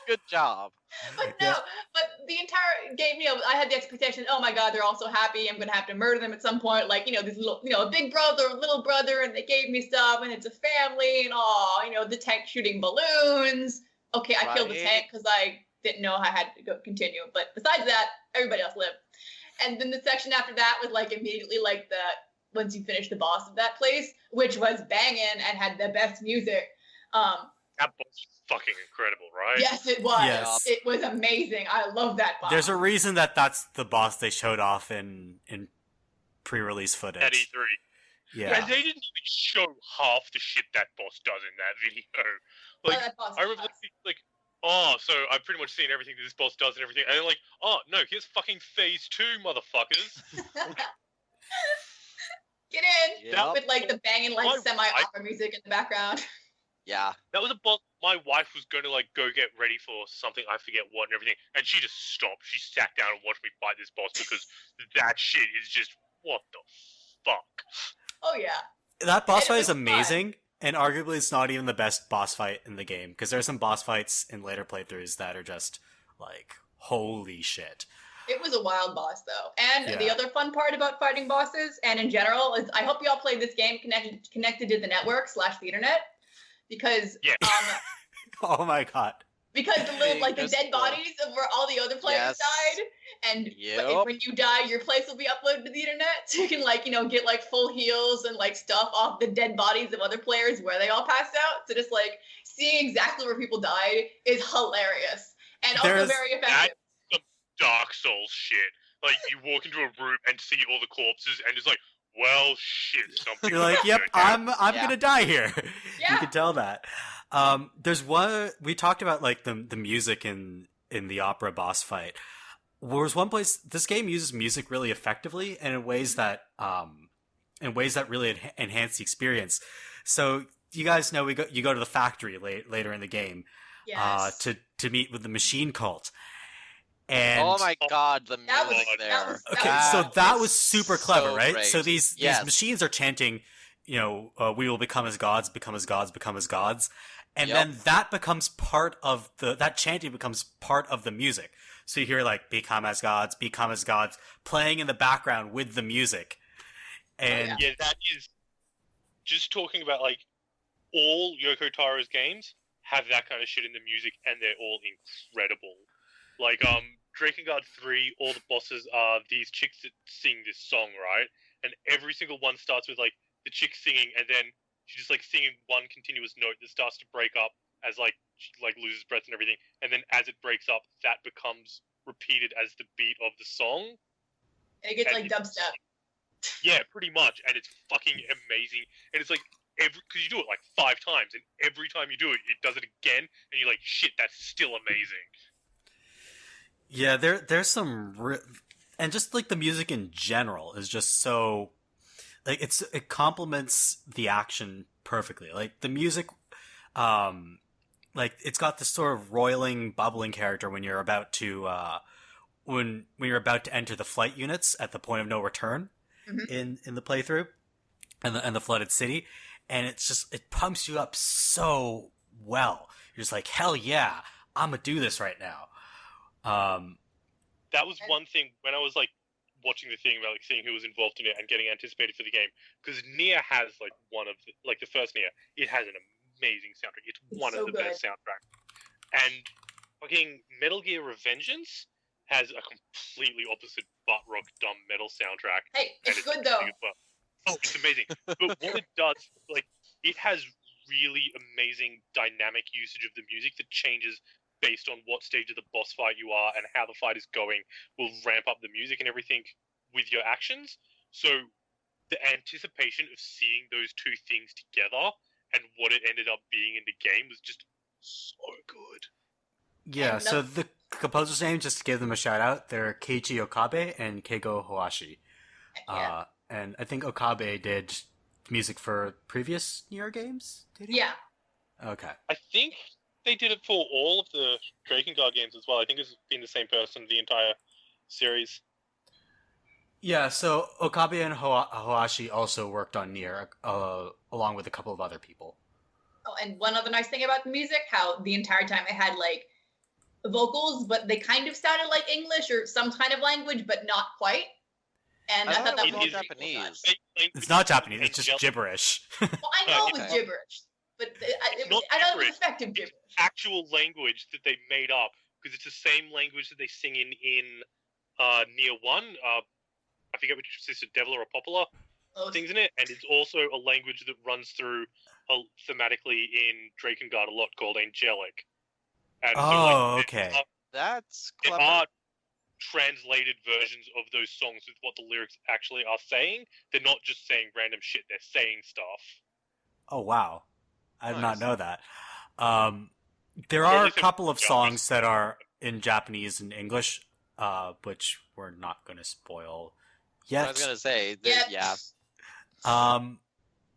Good job. But no, but the entire game, I had the expectation, oh my God, they're all so happy. I'm going to have to murder them at some point. Like, this little, a big brother, little brother, and they gave me stuff, and it's a family, and the tank shooting balloons. Okay, I killed the Right. tank because I didn't know I had to go continue. But besides that, everybody else lived. And then the section after that was like immediately like once you finish the boss of that place, which was banging and had the best music. That boss was fucking incredible, right? Yes, it was. Yes. It was amazing. I love that boss. There's a reason that's the boss they showed off in pre-release footage. At E3. Yeah. And they didn't even show half the shit that boss does in that video. Like, that boss I remember sucks. thinking, like, oh, so I've pretty much seen everything that this boss does and everything. And then like, oh, no, here's fucking phase 2, motherfuckers. Get in Yep. with like the banging like My semi-opera music in the background. Yeah. That was a boss my wife was going to like go get ready for something, I forget what and everything. And she just stopped. She sat down and watched me fight this boss because that shit is just, what the fuck? Oh yeah. That boss It fight was is fun. amazing, and arguably it's not even the best boss fight in the game, because there's some boss fights in later playthroughs that are just like, holy shit. It was a wild boss though. And the Yeah. other fun part about fighting bosses and in general is I hope you all played this game connected to the network / the internet. Because Yeah. Oh my god. because the little like the Just, dead bodies of where all the other players yes. died, and Yep. when you die, your place will be uploaded to the internet, so you can like get like full heals and like stuff off the dead bodies of other players where they all passed out. So just like seeing exactly where people died is hilarious and also There's- very effective. Dark Souls shit. Like, you walk into a room and see all the corpses and it's like, well, shit, something. You're like, yep, I'm Yeah. gonna die here. You Yeah. can tell that. There's one we talked about, like the music in in the opera boss fight. Whereas one place, this game uses music really effectively and in ways that really enhance the experience. So you guys know you go to the factory later in the game, Yes. to meet with the machine cult. And Oh my god, the That was- music that there. was- okay, so that was super clever, so right? great. So these Yes. machines are chanting, we will become as gods, become as gods, become as gods. And Yep. then that becomes that chanting becomes part of the music. So you hear like, become as gods, playing in the background with the music. And Yeah, that is just talking about like all Yoko Taro's games have that kind of shit in the music, and they're all incredible. Like Drakengard 3, all the bosses are these chicks that sing this song, right? And every single one starts with like the chick singing, and then she's just like singing one continuous note that starts to break up as like she like loses breath and everything, and then as it breaks up, that becomes repeated as the beat of the song. And it gets And like dubstep. Yeah, pretty much, and it's fucking amazing. And it's like because you do it like 5 times, and every time you do it, it does it again, and you're like, shit, that's still amazing. yeah, there's some and just like the music in general is just so like it complements the action perfectly. Like the music, like it's got this sort of roiling, bubbling character when you're about to when you're about to enter the flight units at the point of no return in the playthrough, and the flooded city, and it pumps you up so well. You're just like, hell yeah, I'm gonna do this right now. That was one thing when I was like watching the thing about like seeing who was involved in it and getting anticipated for the game, because Nier has like one of the first Nier, it has an amazing soundtrack. It's one so of the good. best soundtracks. And fucking Metal Gear Revengeance has a completely opposite butt rock dumb metal soundtrack. Hey, and it's good though. amazing as well. Oh, it's amazing. But what it does, like, it has really amazing dynamic usage of the music that changes based on what stage of the boss fight you are and how the fight is going, will ramp up the music and everything with your actions. So the anticipation of seeing those two things together and what it ended up being in the game was just so good. Yeah, And so the composer's name, just to give them a shout out, they're Keiichi Okabe and Keigo Hoashi. Yeah. And I think Okabe did music for previous Nier games, did he? Yeah. Okay. I think they did it for all of the Drakengard games as well. I think it's been the same person the entire series. Yeah, so Okabe and Hoashi also worked on Nier, along with a couple of other people. Oh, and one other nice thing about the music, how the entire time it had like vocals, but they kind of sounded like English or some kind of language, but not quite. And I thought that it was was really all cool touch. Japanese. It's not Japanese, it's just gibberish. Well, I know it was Okay. gibberish, but Not I know it was gibberish. effective gibberish. Actual language that they made up, because it's the same language that they sing in Nier 1. I forget which sister, Devil or Apopola, Oh, sings in it, and it's also a language that runs through thematically in Drakengard a lot, called Angelic. And Okay. That's There clever. are translated versions of those songs with what the lyrics actually are saying. They're not just saying random shit, they're saying stuff. Oh, wow. I did not Nice. know that. There Well, are a listen, couple of yeah, songs that are in Japanese and English, which we're not going to spoil yet. I was gonna say, Yeah. yeah.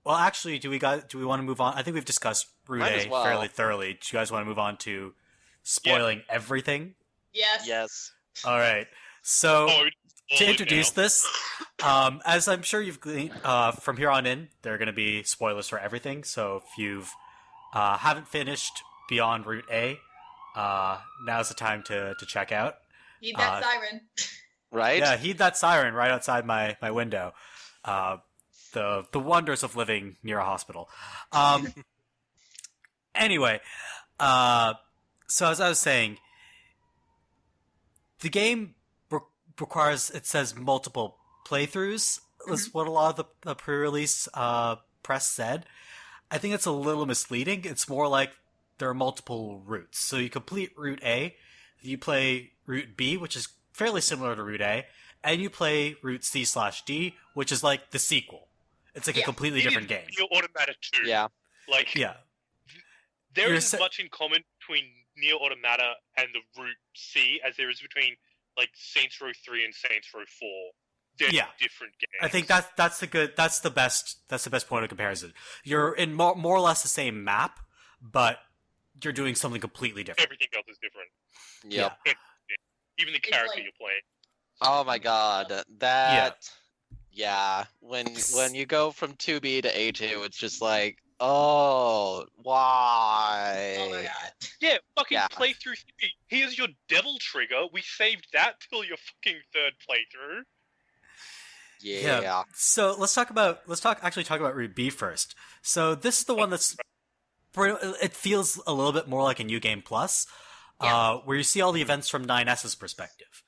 Well, actually, do we want to move on? I think we've discussed Route Might A as well. fairly thoroughly. Do you guys want to move on to spoiling everything? yes. Yes. All right. So Oh, to introduce this, as I'm sure you've gleaned, from here on in, there are going to be spoilers for everything. So if you've haven't finished beyond Route A, now's the time to check out. Heed that siren. Right? Yeah, heed that siren right outside my window. The wonders of living near a hospital. Anyway, so as I was saying, the game requires, it says, multiple playthroughs. That's what a lot of the pre-release press said. I think it's a little misleading. It's more like there are multiple routes. So you complete Route A, you play Route B, which is fairly similar to Route A, and you play Route C/D, which is like the sequel. It's like a Yeah. completely different game. Your Automata 2. Yeah. Like, Yeah. there You're is sa- as much in common between Nier Automata and the Route C as there is between like Saints Row 3 and Saints Row 4. They're different games. I think that's the best point of comparison. You're in more or less the same map, but you're doing something completely different. Everything else is different. Yep. Yeah. Even the character you're playing. Oh my god, that. Yeah. When you go from 2B to A2, it's just like, oh, why? Oh my god. Yeah, fucking playthrough 3. Here's your devil trigger. We saved that till your fucking third playthrough. Yeah. So let's talk about Route B first. So this is the one that's it feels a little bit more like a New Game Plus, where you see all the events from 9S's perspective.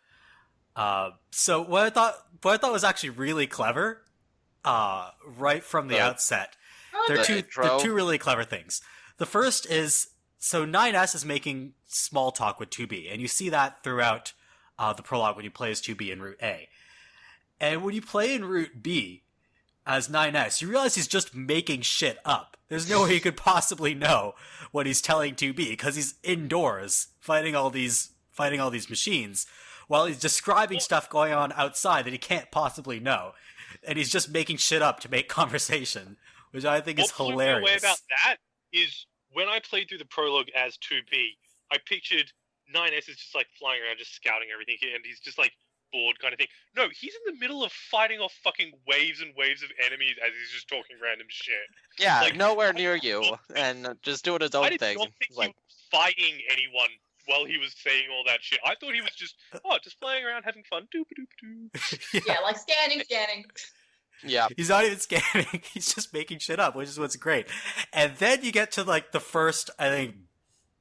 So what I thought was actually really clever, right from the outset. There are two really clever things. The first is, so 9S is making small talk with 2B, and you see that throughout the prologue when you play as 2B in Route A. And when you play in Route B as 9S, you realize he's just making shit up. There's no way he could possibly know what he's telling 2B, because he's indoors fighting all these machines, while he's describing stuff going on outside that he can't possibly know. And he's just making shit up to make conversation, which I think is hilarious. What blew me away about that is when I played through the prologue as 2B, I pictured 9S is just like flying around, just scouting everything, and he's just like bored kind of thing. No, he's in the middle of fighting off fucking waves and waves of enemies as he's just talking random shit. Yeah, like, nowhere near you, and just doing his own thing. I did not think he was fighting anyone while he was saying all that shit. I thought he was just flying around having fun. Yeah, like scanning. Yeah. He's not even scanning. He's just making shit up, which is what's great. And then you get to like the first, I think,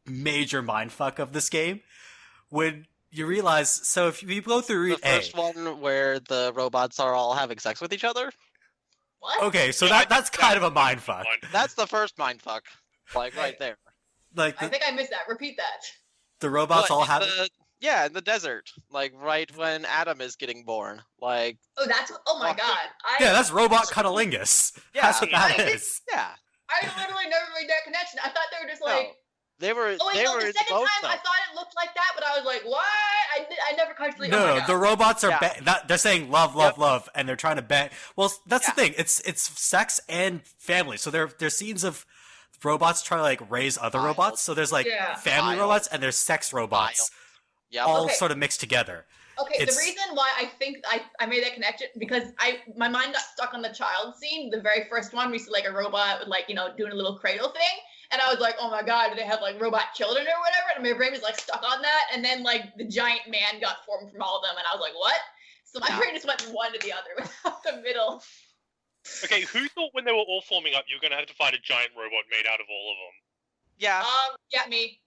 major mindfuck of this game, when you realize, so if you go through Route A... The first one where the robots are all having sex with each other? What? Okay, so that's kind of a mindfuck. That's the first mindfuck. Like, right there. Like I think I missed that. Repeat that. The robots all have... Yeah, in the desert. Like, right when Adam is getting born. Like... Oh my god. that's Robot Cunnilingus. Yeah. That's what that is. Yeah. I literally never made that connection. I thought they were just like... No. They were. The second time I thought it looked like that, but I was like, "What?" I never consciously. No, the robots are. They're saying love, and they're trying to bang. Well, that's the thing. It's sex and family. So there's scenes of robots trying to like raise other robots. So there's like family robots and there's sex robots, all sort of mixed together. Okay, the reason why I think I made that connection, because my mind got stuck on the child scene, the very first one. We see like a robot with like doing a little cradle thing. And I was like, oh my god, do they have like robot children or whatever? And my brain was like stuck on that. And then like the giant man got formed from all of them. And I was like, what? So my brain just went from one to the other without the middle. Okay, who thought when they were all forming up, you were going to have to fight a giant robot made out of all of them? Yeah. Yeah, me.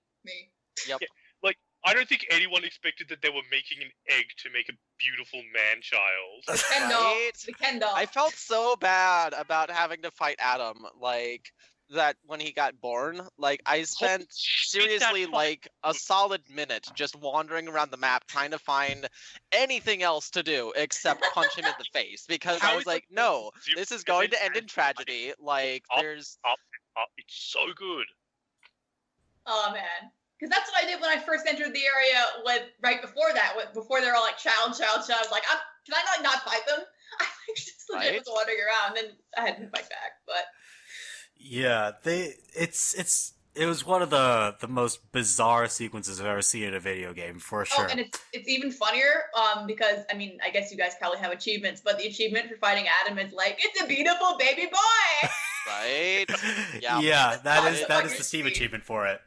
Yep. Yeah, like, I don't think anyone expected that they were making an egg to make a beautiful man-child. The Ken doll. I felt so bad about having to fight Adam, like... that when he got born, like, I spent seriously like a solid minute just wandering around the map trying to find anything else to do except punch him in the face, because I was like, no, this is going to end in tragedy. Like, there's... It's so good. Oh, man. Because that's what I did when I first entered the area right before that, before they're all like, child. I was like, can I like not fight them? I just legit was wandering around, and I had to fight back, but... Yeah, it was one of the most bizarre sequences I've ever seen in a video game, for sure. Oh, and it's even funnier, because I mean, I guess you guys probably have achievements, but the achievement for fighting Adam is like, it's a beautiful baby boy. Right? Yeah, that is the Steam achievement for it.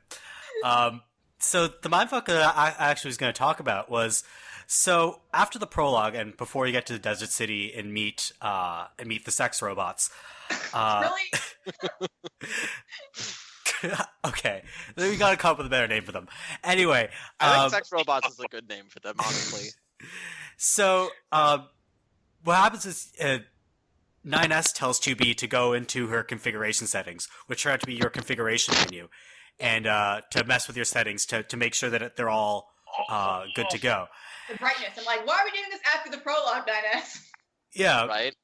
So the mindfuck that I actually was going to talk about was, so after the prologue and before you get to the desert city and meet the sex robots. Really? Okay, we gotta come up with a better name for them. Anyway, I think sex robots is a good name for them, honestly. So, what happens is 9S tells 2B to go into her configuration settings, which turn out to be your configuration menu, and to mess with your settings to make sure that they're all good to go. The brightness. I'm like, why are we doing this after the prologue, 9S? Yeah. Right.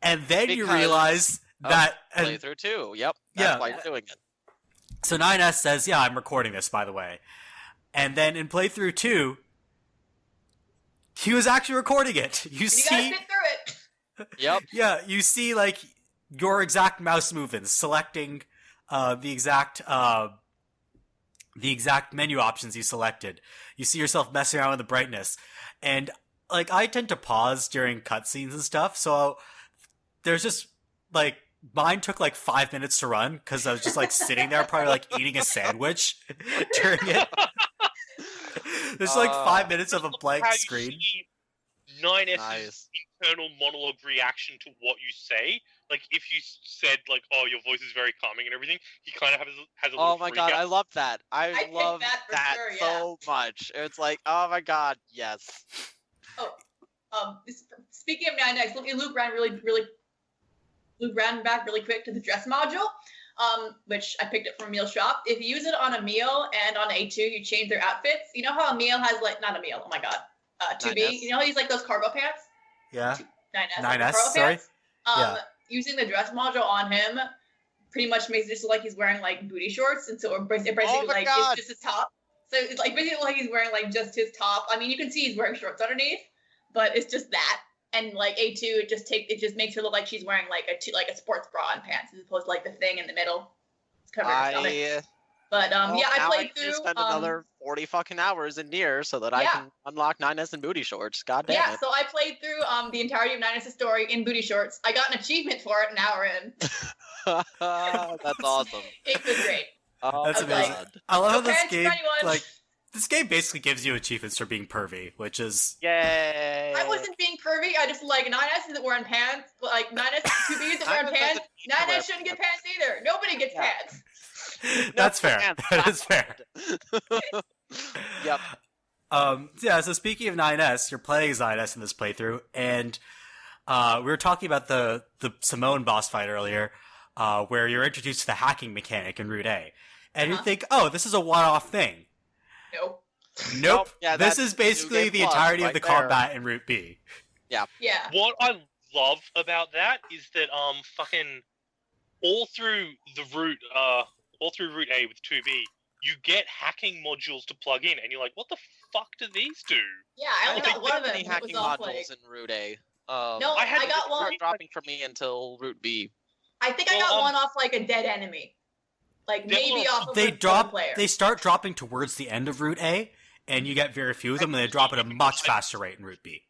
And then you realize that... Playthrough 2, yep. That's why you're doing it. So 9S says, yeah, I'm recording this, by the way. And then in playthrough 2, he was actually recording it. You You see, gotta sit through it. Yep. yeah, you see like your exact mouse movements, selecting the exact menu options you selected. You see yourself messing around with the brightness, and like I tend to pause during cutscenes and stuff. So there's just like mine took like 5 minutes to run because I was just like sitting there, probably like eating a sandwich during it. There's like 5 minutes of a blank How you screen. see 9S's Nice. internal monologue reaction to what you say. Like, if you said, like, oh, your voice is very calming and everything, he kind of has a little Oh my freak god, out. I love that. I I picked love that for that sure, yeah. so much. It's like, oh my god, yes. Speaking of 9X, loop ran back really quick to the dress module, which I picked up from Emil's shop. If you use it on Emil and on A2, you change their outfits. You know how Emil has like, not Emil, oh my god, 2B. 9S. You know how he's like those cargo pants? Yeah. 9S. 9S, cargo sorry. pants? Yeah. Using the dress module on him pretty much makes it just like he's wearing like booty shorts, and so it basically Oh my like God. it's just his top. So it's like basically like he's wearing like just his top. I mean, you can see he's wearing shorts underneath, but it's just that. And like A2, it just makes her look like she's wearing like a sports bra and pants as opposed to like the thing in the middle. It's covering her stomach. But well, yeah, I now played I need to through. spend another 40 fucking hours in Nier so that I Yeah. can unlock 9S and booty shorts. God damn Yeah, it. so I played through the entirety of 9S' story in booty shorts. I got an achievement for it an hour in. That's awesome. It was great. Oh, That's my amazing. God. I love how No this parents for game, anyone. like, this game basically gives you achievements for being pervy, which is Yay. I wasn't being pervy. I just like 9S isn't wearing pants. Like 9S 2B isn't wearing 9S pants. doesn't need to wear 9S shouldn't get pants either. Nobody gets Yeah. pants. that's fair. pants, That is fair. Yep. Yeah. So speaking of 9S, you're playing as 9S in this playthrough, and we were talking about the Simone boss fight earlier, where you're introduced to the hacking mechanic in Route A, and you Uh-huh. think, oh, this is a one-off thing. Nope. Nope. Yeah, this that's is basically New Game the Plus entirety of right the there. combat in Route B. Yeah. What I love about that is that fucking all through Route A with 2B, you get hacking modules to plug in, and you're like, what the fuck do these do? Yeah, I only don't got one of them. any It hacking was off modules like. in Route A. No, I had I to got get one. Start dropping for me until Route B. I think I Well, got one off like a dead enemy. Like maybe off of They one drop. player. They start dropping towards the end of Route A, and you get very few of them, and they drop at a much faster rate in Route B.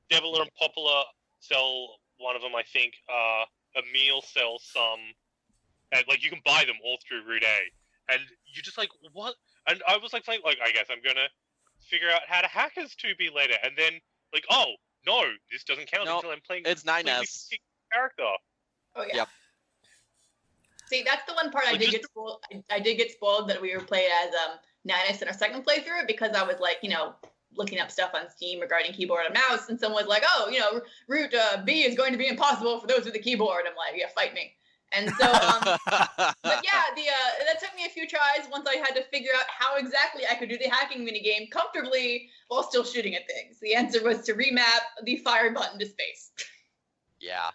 Devil and Popular sell one of them, I think. Emil sells some, and like you can buy them all through Route A, and you're just like, what? And I was like, playing, like I guess I'm gonna figure out how to hack as 2B later, and then like, oh no, this doesn't count Nope, until I'm playing. it's 9S. completely character. Oh yeah. Yep. See, that's the one part I Like, did just- get spoiled. I did get spoiled that we were playing as 9S in our second playthrough because I was like, looking up stuff on Steam regarding keyboard and mouse, and someone was like, oh, Route B is going to be impossible for those with a keyboard. I'm like, yeah, fight me. And so, but yeah, that took me a few tries once I had to figure out how exactly I could do the hacking minigame comfortably while still shooting at things. The answer was to remap the fire button to space. Yeah.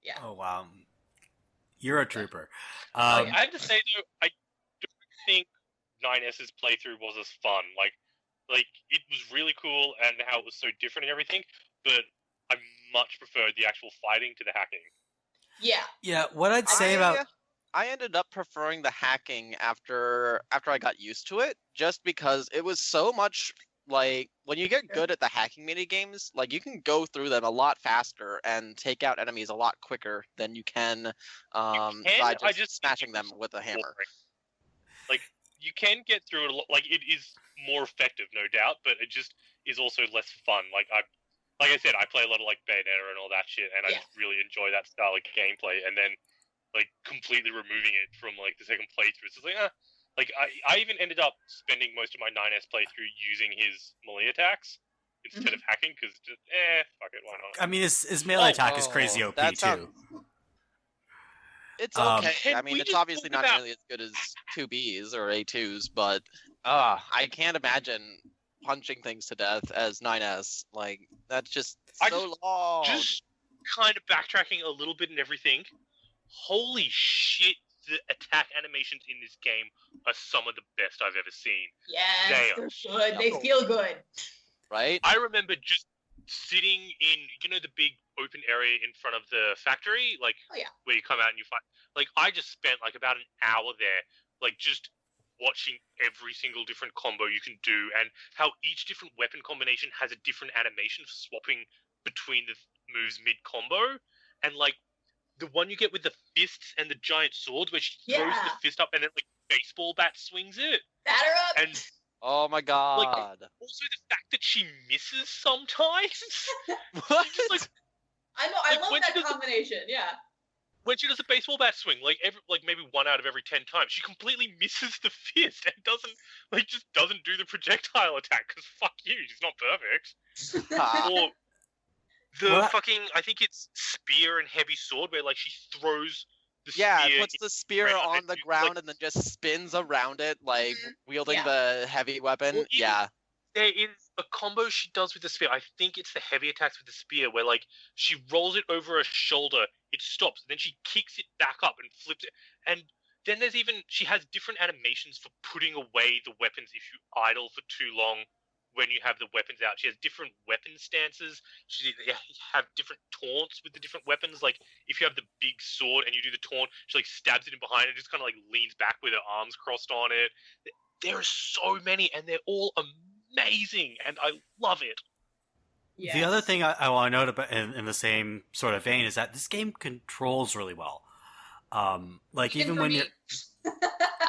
Yeah. Oh wow, you're a trooper. Oh, yeah. I have to say though, I don't think 9S's playthrough was as fun. Like it was really cool and how it was so different and everything, but I much preferred the actual fighting to the hacking. Yeah. Yeah, what I'd say about I ended up preferring the hacking after I got used to it, just because it was so much like when you get good at the hacking mini games, like you can go through them a lot faster and take out enemies a lot quicker than you can by I just smashing them with a hammer. Like you can get through it a lot. Like it is more effective, no doubt, but it just is also less fun. Like I said, I play a lot of like Bayonetta and all that shit, and I Yeah. just really enjoy that style of gameplay. And then like completely removing it from like the second playthrough, it's just like like I even ended up spending most of my 9S playthrough using his melee attacks instead of hacking because just fuck it, why not? I mean, his melee attack is crazy OP that too. sounds- It's Um, okay. I Can mean, we it's just obviously talk not about- nearly as good as 2Bs or A2s, but I can't imagine punching things to death as 9S. Like, that's just I so long. Just kind of backtracking a little bit and everything. Holy shit, the attack animations in this game are some of the best I've ever seen. Yes, They they're are good. They feel good. Right? I remember just sitting in, the big open area in front of the factory, like, Oh, yeah. where you come out and you fight. Like, I just spent, like, about an hour there, like, just watching every single different combo you can do, and how each different weapon combination has a different animation for swapping between the moves mid-combo. And, like, the one you get with the fists and the giant swords, where she throws the fist up and then, like, baseball bat swings it. Batter up! And Oh my god. also the fact that she misses sometimes. What? Just, like, I know, I like, love when that she does combination, yeah. when she does a baseball bat swing, like maybe 1 out of every 10 times, she completely misses the fist and just doesn't do the projectile attack, because fuck you, she's not perfect. Or the fucking, I think it's spear and heavy sword, where, like, she throws the Yeah, spear. it puts the spear ground on and the you, ground like, and then just spins around it, like wielding Yeah. the heavy weapon. Well, even- Yeah. There is a combo she does with the spear. I think it's the heavy attacks with the spear, where, like, she rolls it over her shoulder, it stops, then she kicks it back up and flips it. And then she has different animations for putting away the weapons if you idle for too long when you have the weapons out. She has different weapon stances. She have different taunts with the different weapons. Like, if you have the big sword and you do the taunt, she, like, stabs it in behind and just kind of, like, leans back with her arms crossed on it. There are so many, and they're all amazing, and I love it. Yes. The other thing I want to note about in the same sort of vein is that this game controls really well. Like, even when you're,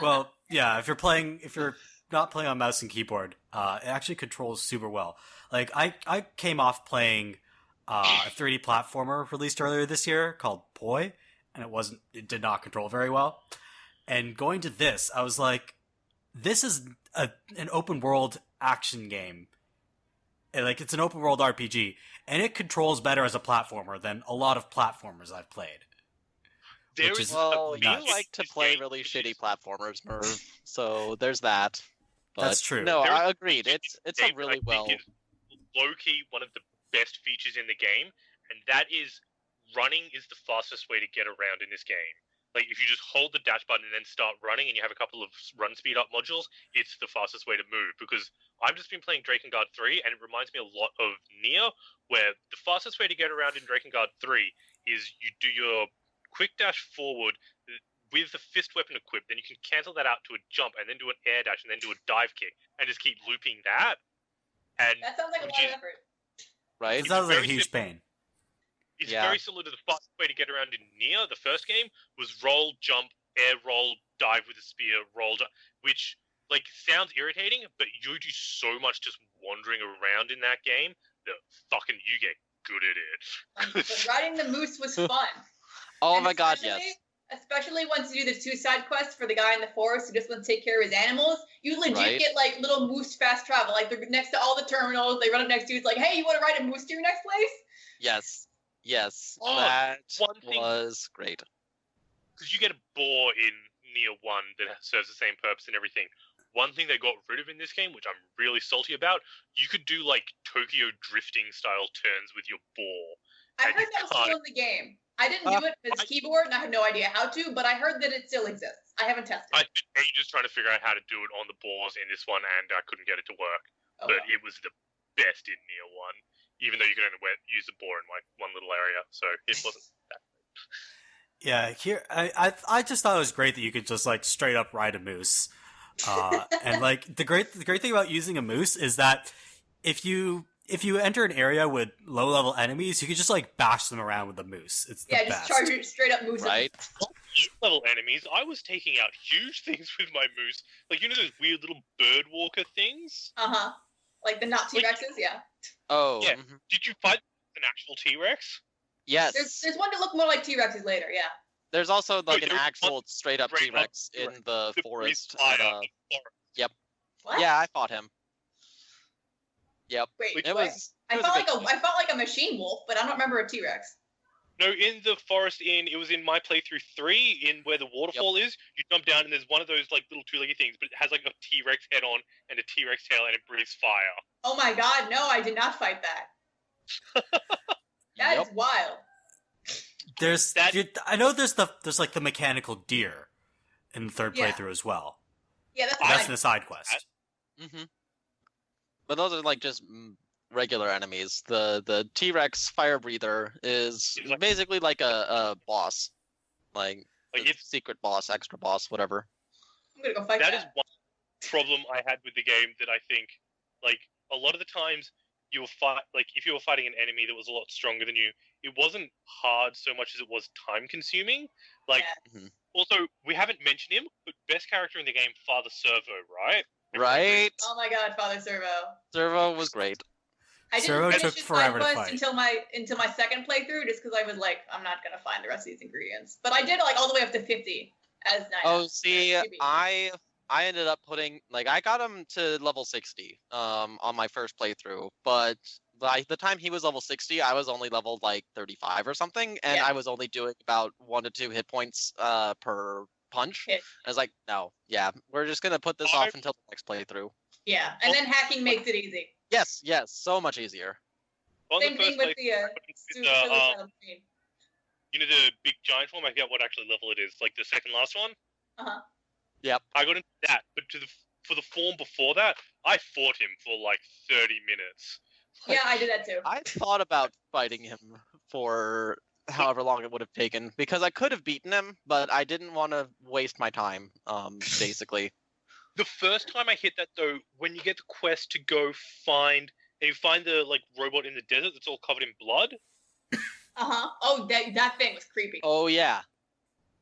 well, yeah, if you're not playing on mouse and keyboard, it actually controls super well. Like, I came off playing a 3D platformer released earlier this year called Poi, and it did not control very well. And going to this, I was like, this is an open world action game. Like, it's an open world RPG, and it controls better as a platformer than a lot of platformers I've played. There Which is is Well, you nuts. like to play really shitty platformers, Merve. So there's that. But That's true. No, There's- I agreed. It's a game that really I well. think is low-key one of the best features in the game, and that is running is the fastest way to get around in this game. Like, if you just hold the dash button and then start running, and you have a couple of run speed up modules, it's the fastest way to move. Because I've just been playing DrakeNier 3, and it reminds me a lot of Nier, where the fastest way to get around in DrakeNier 3 is you do your quick dash forward with the fist weapon equipped, then you can cancel that out to a jump, and then do an air dash, and then do a dive kick, and just keep looping that. And That sounds like a which lot is- of effort. Right? It sounds like a very huge pain. It's Yeah. very similar to the fastest way to get around in Nier. The first game was roll, jump, air roll, dive with a spear, roll, which, like, sounds irritating, but you do so much just wandering around in that game that fucking you get good at it. But riding the moose was fun. Oh And my god, especially- yes. Especially once you do the 2 side quests for the guy in the forest who just wants to take care of his animals, you legit Right. get, like, little moose fast travel. Like, they're next to all the terminals, they run up next to you, it's like, hey, you want to ride a moose to your next place? Yes. Yes. Oh, That one thing- was great. Because you get a boar in Nier 1 that serves the same purpose and everything. One thing they got rid of in this game, which I'm really salty about, you could do, like, Tokyo drifting style turns with your boar. I And heard you that was can't- still in the game. I didn't do it with his keyboard, and I have no idea how to, but I heard that it still exists. I haven't tested I it. spent ages trying to figure out how to do it on the boars in this one, and I couldn't get it to work. Oh, But well. it was the best in Nier 1, even though you could only use the boar in, like, one little area, so it wasn't that. Yeah, here I just thought it was great that you could just, like, straight up ride a moose. And, like, the great thing about using a moose is that if you enter an area with low level enemies, you can just, like, bash them around with the moose. It's the Yeah, best. just charge it straight up moose. Right? Level enemies, I was taking out huge things with my moose. Like, you know those weird little bird walker things? Uh-huh. Like the not Like- T-Rexes, yeah. Oh. Yeah. Mhm. Did you fight an actual T-Rex? Yes. There's one that look more like T-Rexes later, yeah. There's also like Wait, an there was actual one straight up straight up T-Rex in T-Rex. the The forest. fire At, in the forest. What? yeah, I fought him. Yep. Wait, Which It what? was. I It was felt a like big I felt like a machine wolf, but I don't remember a T-Rex. No, in the forest it was in my playthrough 3, in where the waterfall is, you jump down and there's one of those, like, little two-legged things, but it has, like, a T-Rex head on and a T-Rex tail and it breathes fire. Oh my god, no, I did not fight that. That is Yep. wild. There's That- I know there's like the mechanical deer, in the third Yeah. playthrough as well. Yeah, that's That's fine. in the side quest. Mm-hmm. But those are like just regular enemies. The T-Rex fire breather is It's like- basically like a boss, like Like a it's secret boss, extra boss, whatever. I'm gonna go fight that that. is one problem I had with the game that I think, like, a lot of the times you were if you were fighting an enemy that was a lot stronger than you, it wasn't hard so much as it was time consuming. Like, Yeah. also we haven't mentioned him, but best character in the game, Father Servo, right? Right? Oh my god, Father Servo. Servo was great. I didn't Servo finish took his forever to side fight. quest until my second playthrough, just because I was like, I'm not gonna find the rest of these ingredients. But I did like all the way up to 50 as Nina. Oh, see, Or 2B. I ended up putting I got him to level 60 on my first playthrough, but by the time he was level 60, I was only leveled like 35 or something, and Yeah. I was only doing about 1 to 2 hit points per punch. Hit. I was like, no, yeah, we're just gonna put this off until the next playthrough. Yeah, and then hacking makes it easy. Yes, so much easier. On Same the thing first with the playthrough, machine. you know the big giant form. I forget what actually level it is. Like the second last one. Yep. I got into that, but for the form before that, I fought him for like 30 minutes. Yeah, I did that too. I thought about fighting him for however long it would have taken, because I could have beaten him, but I didn't want to waste my time, basically. The first time I hit that though, when you get the quest to go find and you find the like robot in the desert that's all covered in blood, Oh, that thing was creepy. Oh, yeah.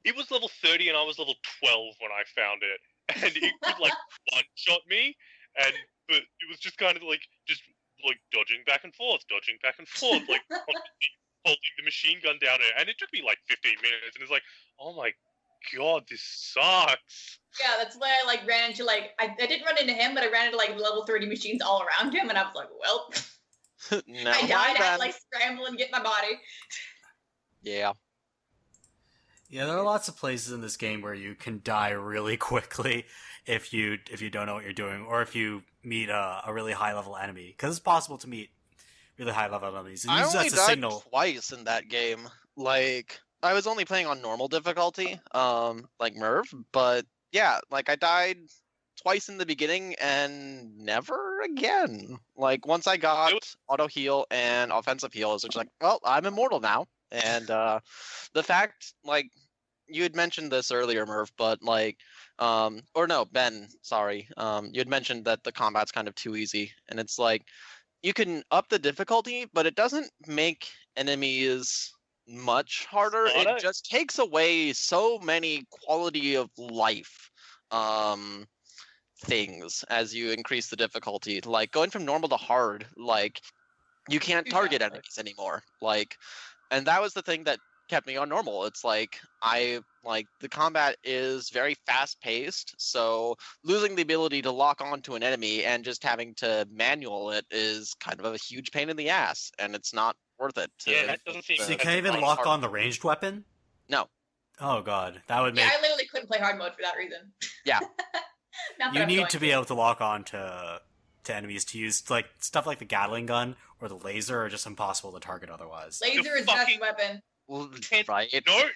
it was level 30 and I was level 12 when I found it, and it could like one shot me, but it was just kind of like dodging back and forth, like holding the machine gun down it, and it took me like 15 minutes, and it's like, oh my god, this sucks. Yeah, that's why I like ran into like I didn't run into him, but I ran into like level 30 machines all around him, and I was like, well, No, I died. I had then. to like scramble and get my body. Yeah. Yeah, there are lots of places in this game where you can die really quickly if you don't know what you're doing, or if you meet a really high level enemy, because it's possible to meet really high level enemies. And I use that only as a died signal. twice in that game. Like, I was only playing on normal difficulty, like Merve, but yeah, like I died twice in the beginning and never again. Like, once I got auto heal and offensive heal, I was just like, well, I'm immortal now. And the fact, like, you had mentioned this earlier, Merv, but like, or no, Ben, sorry, you had mentioned that the combat's kind of too easy, and it's like, you can up the difficulty, but it doesn't make enemies much harder. Harder? It just takes away so many quality of life things as you increase the difficulty. Like, going from normal to hard, like, you can't target Exactly. enemies anymore. Like, and that was the thing that kept me on normal. It's like, the combat is very fast paced, so losing the ability to lock onto an enemy and just having to manual it is kind of a huge pain in the ass, and it's not worth it. Yeah, that doesn't seem- So you that's can't even fine. lock on the ranged weapon? No. Oh god, that would make... Yeah, I literally couldn't play hard mode for that reason. Yeah. Not that You I'm need going to be able to lock on to enemies to use, like, stuff like the Gatling gun or the laser are just impossible to target otherwise. Laser is fucking- best weapon. Well, And- right. No,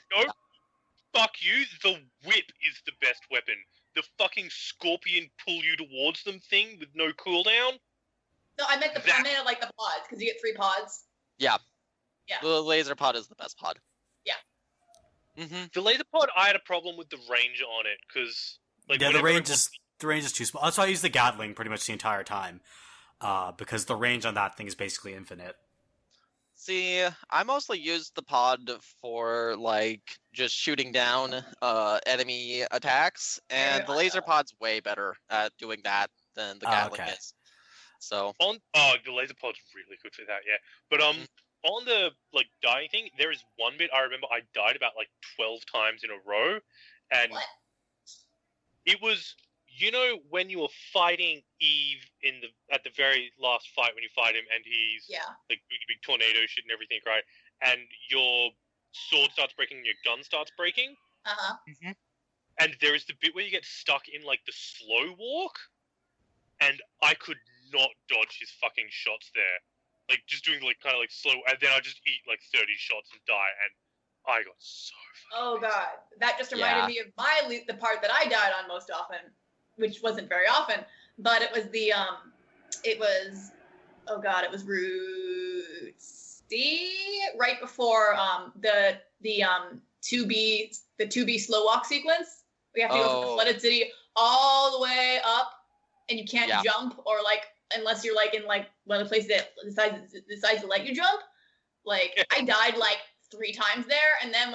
fuck you. The whip is the best weapon. The fucking scorpion pull you towards them thing with no cooldown. No, I meant like the pods, because you get 3 pods. Yeah. Yeah. The laser pod is the best pod. Yeah. Mm-hmm. The laser pod, I had a problem with the range on it because like Yeah, the whenever I range is too small. That's why I use the Gatling pretty much the entire time, because the range on that thing is basically infinite. See, I mostly used the pod for, like, just shooting down enemy attacks, and Yeah, the laser pod's way better at doing that than the Gatling okay. is. So, the laser pod's really good for that, yeah. But on the like dying thing, there is one bit I remember I died about like 12 times in a row, and What? it was, you know, when you were fighting Eve at the very last fight when you fight him and he's Yeah. like doing a big tornado shit and everything, right? And your sword starts breaking and your gun starts breaking. Uh-huh. And there is the bit where you get stuck in like the slow walk, and I could not dodge his fucking shots there. Like just doing like kind of like slow, and then I just eat like 30 shots and die. And I got so Oh fucking god, that just reminded me of the part that I died on most often, which wasn't very often, but it was it was Route C right before the 2B slow walk sequence. We have to go from the flooded city all the way up, and you can't jump or like unless you're like in like one of the places that decides to let you jump. Like I died like 3 times there, and then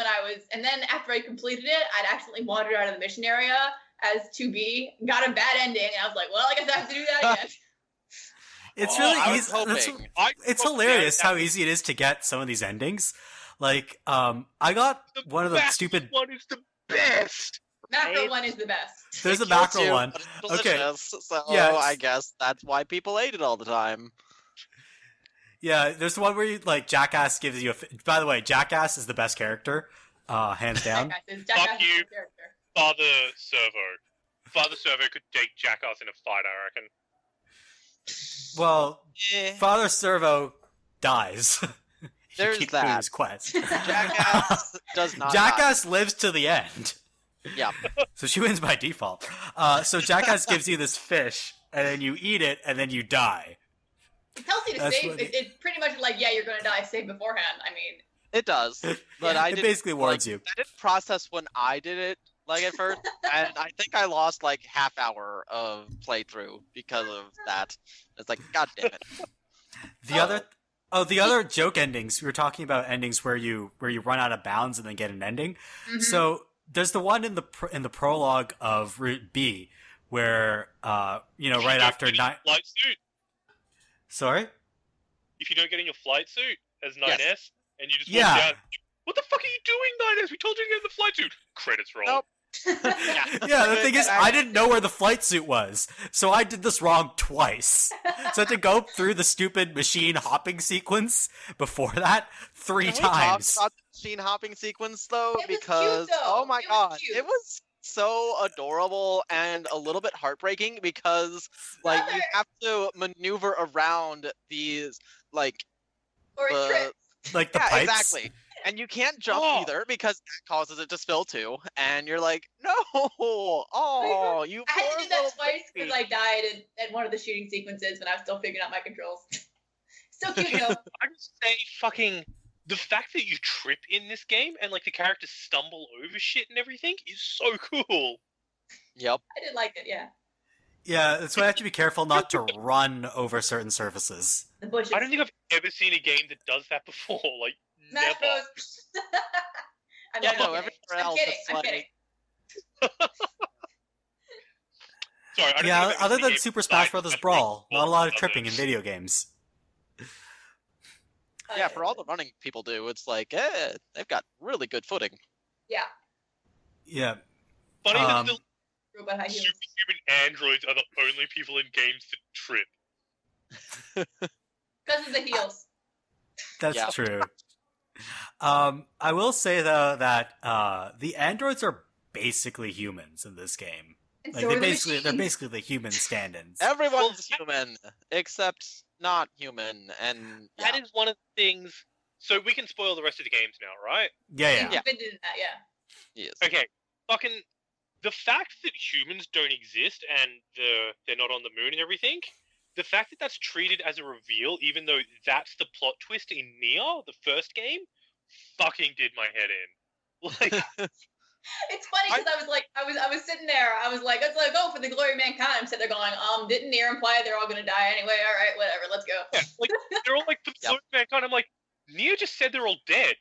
after I completed it, I'd accidentally wandered out of the mission area as 2B, got a bad ending, and I was like, well, I guess I have to do that again. It's really easy. It's hilarious how easy it is to get some of these endings. Like, I got one of the stupid. One is the best. Macro one is the best. There's a macro one. Okay. So I guess that's why people ate it all the time. Yeah, there's the one where you like Jackass gives you a. By the way, Jackass is the best character, hands down. Fuck you, Father Servo. Father Servo could take Jackass in a fight, I reckon. Well, Father Servo dies. There's that. His quest. Jackass does not. Jackass lives to the end. Yeah. So she wins by default. So Jackass gives you this fish, and then you eat it, and then you die. It tells you to save. It's pretty much like, yeah, you're going to die. Save beforehand. I mean, it does, but it basically warns you. I didn't process when I did it like at first, and I think I lost like half hour of playthrough because of that. It's like, god damn it. The other joke endings. We were talking about endings where you run out of bounds and then get an ending. Mm-hmm. So there's the one in the prologue of Route B where right after 9. Sorry? If you don't get in your flight suit as 9S, and you just walk down, what the fuck are you doing, 9S? We told you to get in the flight suit. Credits roll. Nope. Yeah, the thing is, I didn't know where the flight suit was, so I did this wrong twice. So I had to go through the stupid machine hopping sequence before that 3 times. Can we talk about the machine hopping sequence, though? Because, cute, though. Oh my god, it was so adorable and a little bit heartbreaking because like you have to maneuver around these like the pipes. Exactly, and you can't jump either because that causes it to spill too, and you're like, no, you I had to do that twice because I died at one of the shooting sequences when I was still figuring out my controls. Still cute, though. I just say fucking the fact that you trip in this game and like the characters stumble over shit and everything is so cool. Yep. I did like it, yeah. Yeah, that's why I have to be careful not to run over certain surfaces. The bushes. I don't think I've ever seen a game that does that before. Like, never. Everywhere else I'm kidding. Sorry, I don't yeah, think other than Super Smash Bros. Brawl, not a lot of tripping in video games. Yeah, for all the running people do, it's like, they've got really good footing. Yeah. Yeah. Funny that the superhuman androids are the only people in games that trip. Because of the heels. That's true. I will say though that the androids are basically humans in this game. Like they're basically the human stand-ins. Everyone's human except not human, and that is one of the things. So we can spoil the rest of the games now, right? Yeah. Yes. Okay, fucking the fact that humans don't exist and they're not on the moon and everything. The fact that that's treated as a reveal, even though that's the plot twist in Nier, the first game, fucking did my head in. Like. It's funny because I was sitting there. I was like, let's go for the glory of mankind. I'm sitting there going, didn't Nier imply they're all gonna die anyway? All right, whatever, let's go. Yeah, like they're all like the glory of mankind. I'm like, Nier just said they're all dead.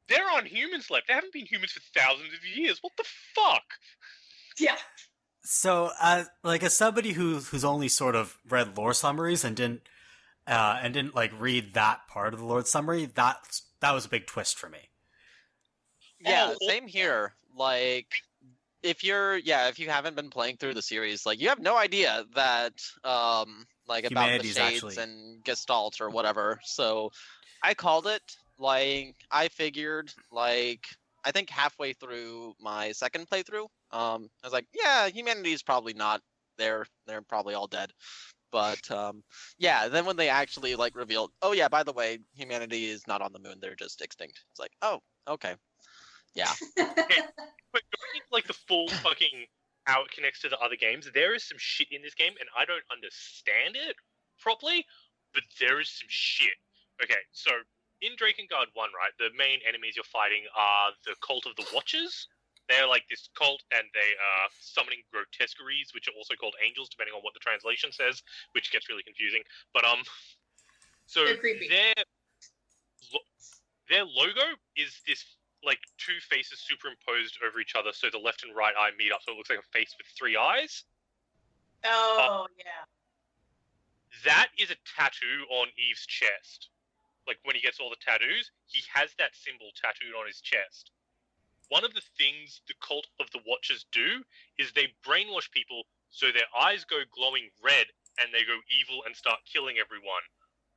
There aren't humans left. They haven't been humans for thousands of years. What the fuck? Yeah. So, as somebody who's only sort of read lore summaries and didn't like read that part of the lore summary, that was a big twist for me. Yeah, same here. Like, if you haven't been playing through the series, like, you have no idea that, about the Shades and Gestalt or whatever. So, I called it, like, I figured, like, I think halfway through my second playthrough, I was like, yeah, humanity's probably not there. They're probably all dead. But, then when they actually, revealed, oh, yeah, by the way, humanity is not on the moon. They're just extinct. It's like, oh, okay. Yeah. But going into like the full fucking how it connects to the other games, there is some shit in this game, and I don't understand it properly, but there is some shit. Okay, so in Drakengard 1, right, the main enemies you're fighting are the Cult of the Watchers. They're like this cult, and they are summoning grotesqueries, which are also called angels, depending on what the translation says, which gets really confusing. But so They're creepy. their logo is this like two faces superimposed over each other, so the left and right eye meet up, so it looks like a face with three eyes. Oh, yeah. That is a tattoo on Eve's chest. Like, when he gets all the tattoos, he has that symbol tattooed on his chest. One of the things the Cult of the Watchers do is they brainwash people so their eyes go glowing red and they go evil and start killing everyone,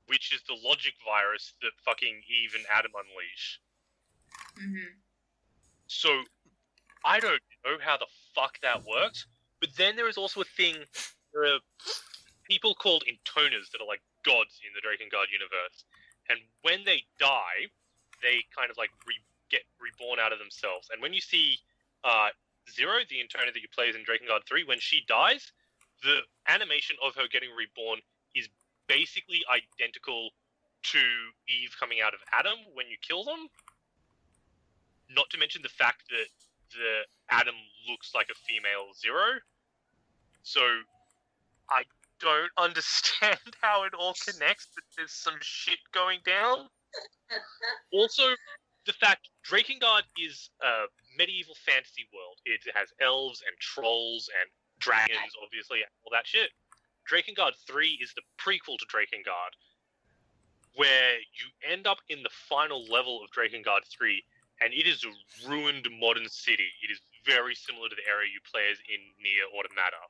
which is the logic virus that fucking Eve and Adam unleash. Mm-hmm. So, I don't know how the fuck that works, but then there is also a thing, there are people called intoners that are like gods in the Drakengard universe, and when they die, they kind of like get reborn out of themselves. And when you see Zero, the intoner that you play as in Drakengard 3, when she dies, the animation of her getting reborn is basically identical to Eve coming out of Adam when you kill them. Not to mention the fact that the Adam looks like a female Zero. So, I don't understand how it all connects, but there's some shit going down. Also, the fact Drakengard is a medieval fantasy world. It has elves and trolls and dragons, obviously, and all that shit. Drakengard 3 is the prequel to Drakengard, where you end up in the final level of Drakengard 3, and it is a ruined modern city. It is very similar to the area you play as in Nier Automata.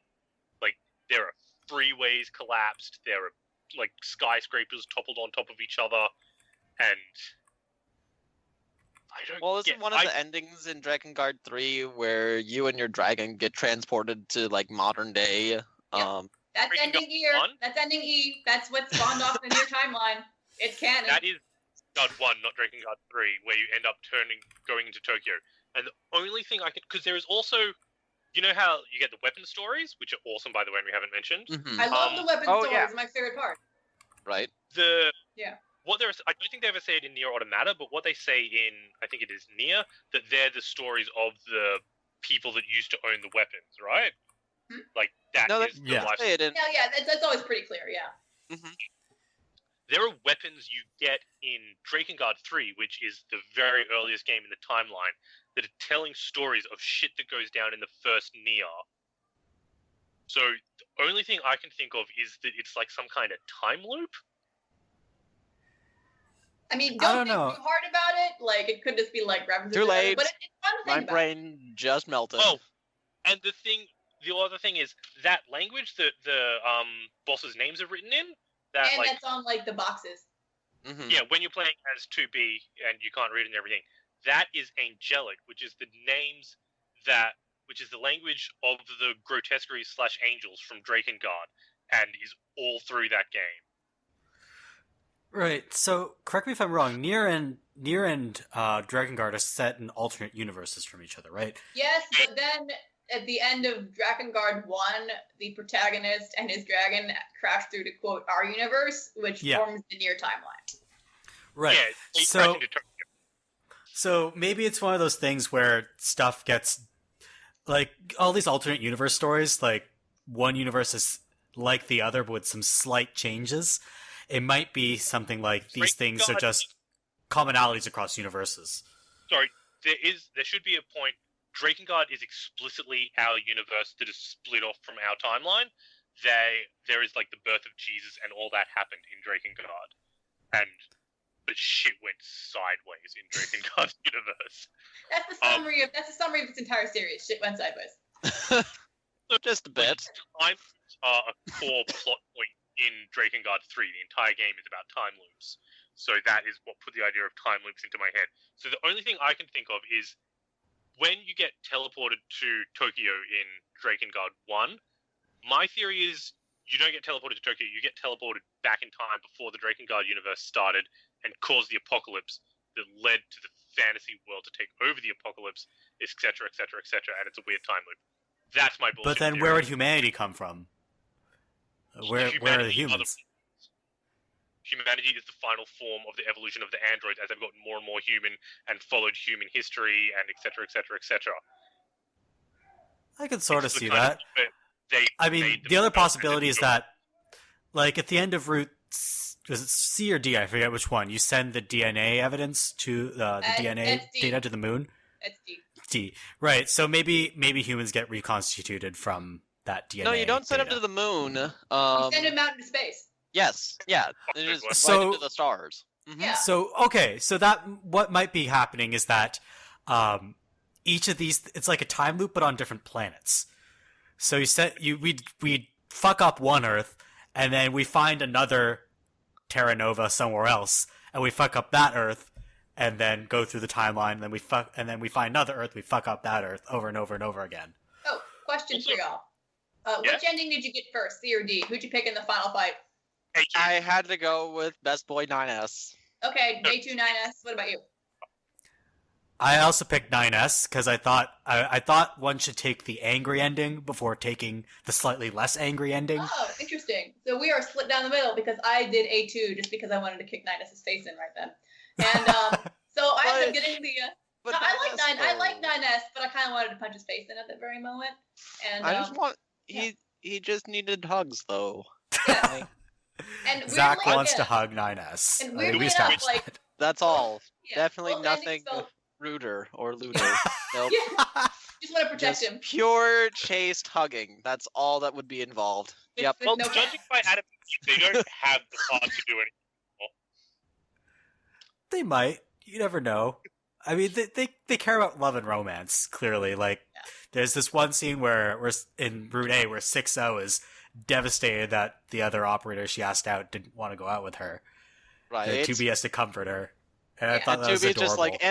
Like, there are freeways collapsed, there are, like, skyscrapers toppled on top of each other, and I don't Isn't one of the endings in Drakengard 3 where you and your dragon get transported to, like, modern day? That's ending E. That's ending E. That's what spawned off in your timeline. It's canon. That is God 1, not Drakengard 3, where you end up going into Tokyo. And the only thing I can... Because there is also... You know how you get the weapon stories, which are awesome, by the way, and we haven't mentioned? Mm-hmm. I love the weapon stories. Yeah. It's my favorite part. Right. I don't think they ever say it in Nier Automata, but what they say in, I think it is Nier, that they're the stories of the people that used to own the weapons, right? Hmm? Like, that is the life. That's always pretty clear, yeah. Mm-hmm. There are weapons you get in Drakengard 3, which is the very earliest game in the timeline, that are telling stories of shit that goes down in the first Nier. So, the only thing I can think of is that it's like some kind of time loop. I mean, don't think too hard about it. Like, it could just be like references. Too late. But it's fun to think My brain just melted. Oh, and the other thing is that language that the bosses' names are written in. That's on like the boxes. Mm-hmm. Yeah, when you're playing as 2B and you can't read and everything, that is angelic, which is the language of the grotesqueries / angels from Drakengard, and is all through that game. Right. So, correct me if I'm wrong. Nier and Drakengard are set in alternate universes from each other, right? Yes, but then at the end of Drakengard 1, the protagonist and his dragon crash through to quote our universe, which forms the Nier timeline. Right. Yeah, so maybe it's one of those things where stuff gets like all these alternate universe stories. Like one universe is like the other, but with some slight changes. It might be something like these things are just commonalities across universes. Sorry, there should be a point. Drakengard is explicitly our universe that is split off from our timeline. There is like the birth of Jesus and all that happened in Drakengard. But shit went sideways in Drakengard's universe. That's the summary of its entire series. Shit went sideways. Just a bit. Time loops are a core plot point in Drakengard 3. The entire game is about time loops. So that is what put the idea of time loops into my head. So the only thing I can think of is when you get teleported to Tokyo in Drakengard 1, my theory is you don't get teleported to Tokyo, you get teleported back in time before the Drakengard universe started and caused the apocalypse that led to the fantasy world to take over the apocalypse, etc., etc., etc., and it's a weird time loop. That's my bullshit. But then, theory. where would humanity come from? Where are the Humanity humans? Humanity is the final form of the evolution of the androids as they've gotten more and more human and followed human history and etc., etc., etc. I can sort of see that. I mean, made the other themselves possibility is into- that, like, at the end of Route, was it C or D? I forget which one. You send the DNA evidence to the DNA it's D. data to the moon. It's deep. D. Right. So maybe humans get reconstituted from that DNA. No, you don't send data. them to the moon. You send him out into space. Yes, yeah, Fuck it it, is what? right So- into the stars. Mhm. Yeah. So okay, so that what might be happening is that each of these, it's like a time loop but on different planets. So we fuck up one Earth, and then we find another Terra Nova somewhere else, and we fuck up that Earth, and then go through the timeline, and then we find another Earth, we fuck up that Earth over and over and over again. Oh, question for y'all. Yeah. Which ending did you get first, C or D? Who'd you pick in the final fight? Hey, dude, I had to go with Best Boy 9S. Okay, Day2 9S. What about you? I also picked 9S because I thought one should take the angry ending before taking the slightly less angry ending. Oh, interesting. So we are split down the middle because I did A2 just because I wanted to kick 9S's face in right then. And so I ended up getting the. But No, I 9S like 9S, but I kind of wanted to punch his face in at that very moment. And I just want yeah. he just needed hugs though. yeah. Like, And Zach weirdly, wants yeah. to hug 9S. And I mean, weirdly we enough, established like- that. that's all. Yeah, Definitely both nothing endings felt- ruder or looter. Nope. Yeah, just want to protect Just him. pure chaste hugging. That's all that would be involved. With- Yep. with well, no judging by Adam, they don't have the heart to do anything. They might. You never know. I mean, they care about love and romance, clearly. Like, Yeah. there's this one scene where in Route A where 6-0 is devastated that the other operator she asked out didn't want to go out with her. Right. And 2B has to comfort her. And I Yeah. thought And that was 2B adorable. just like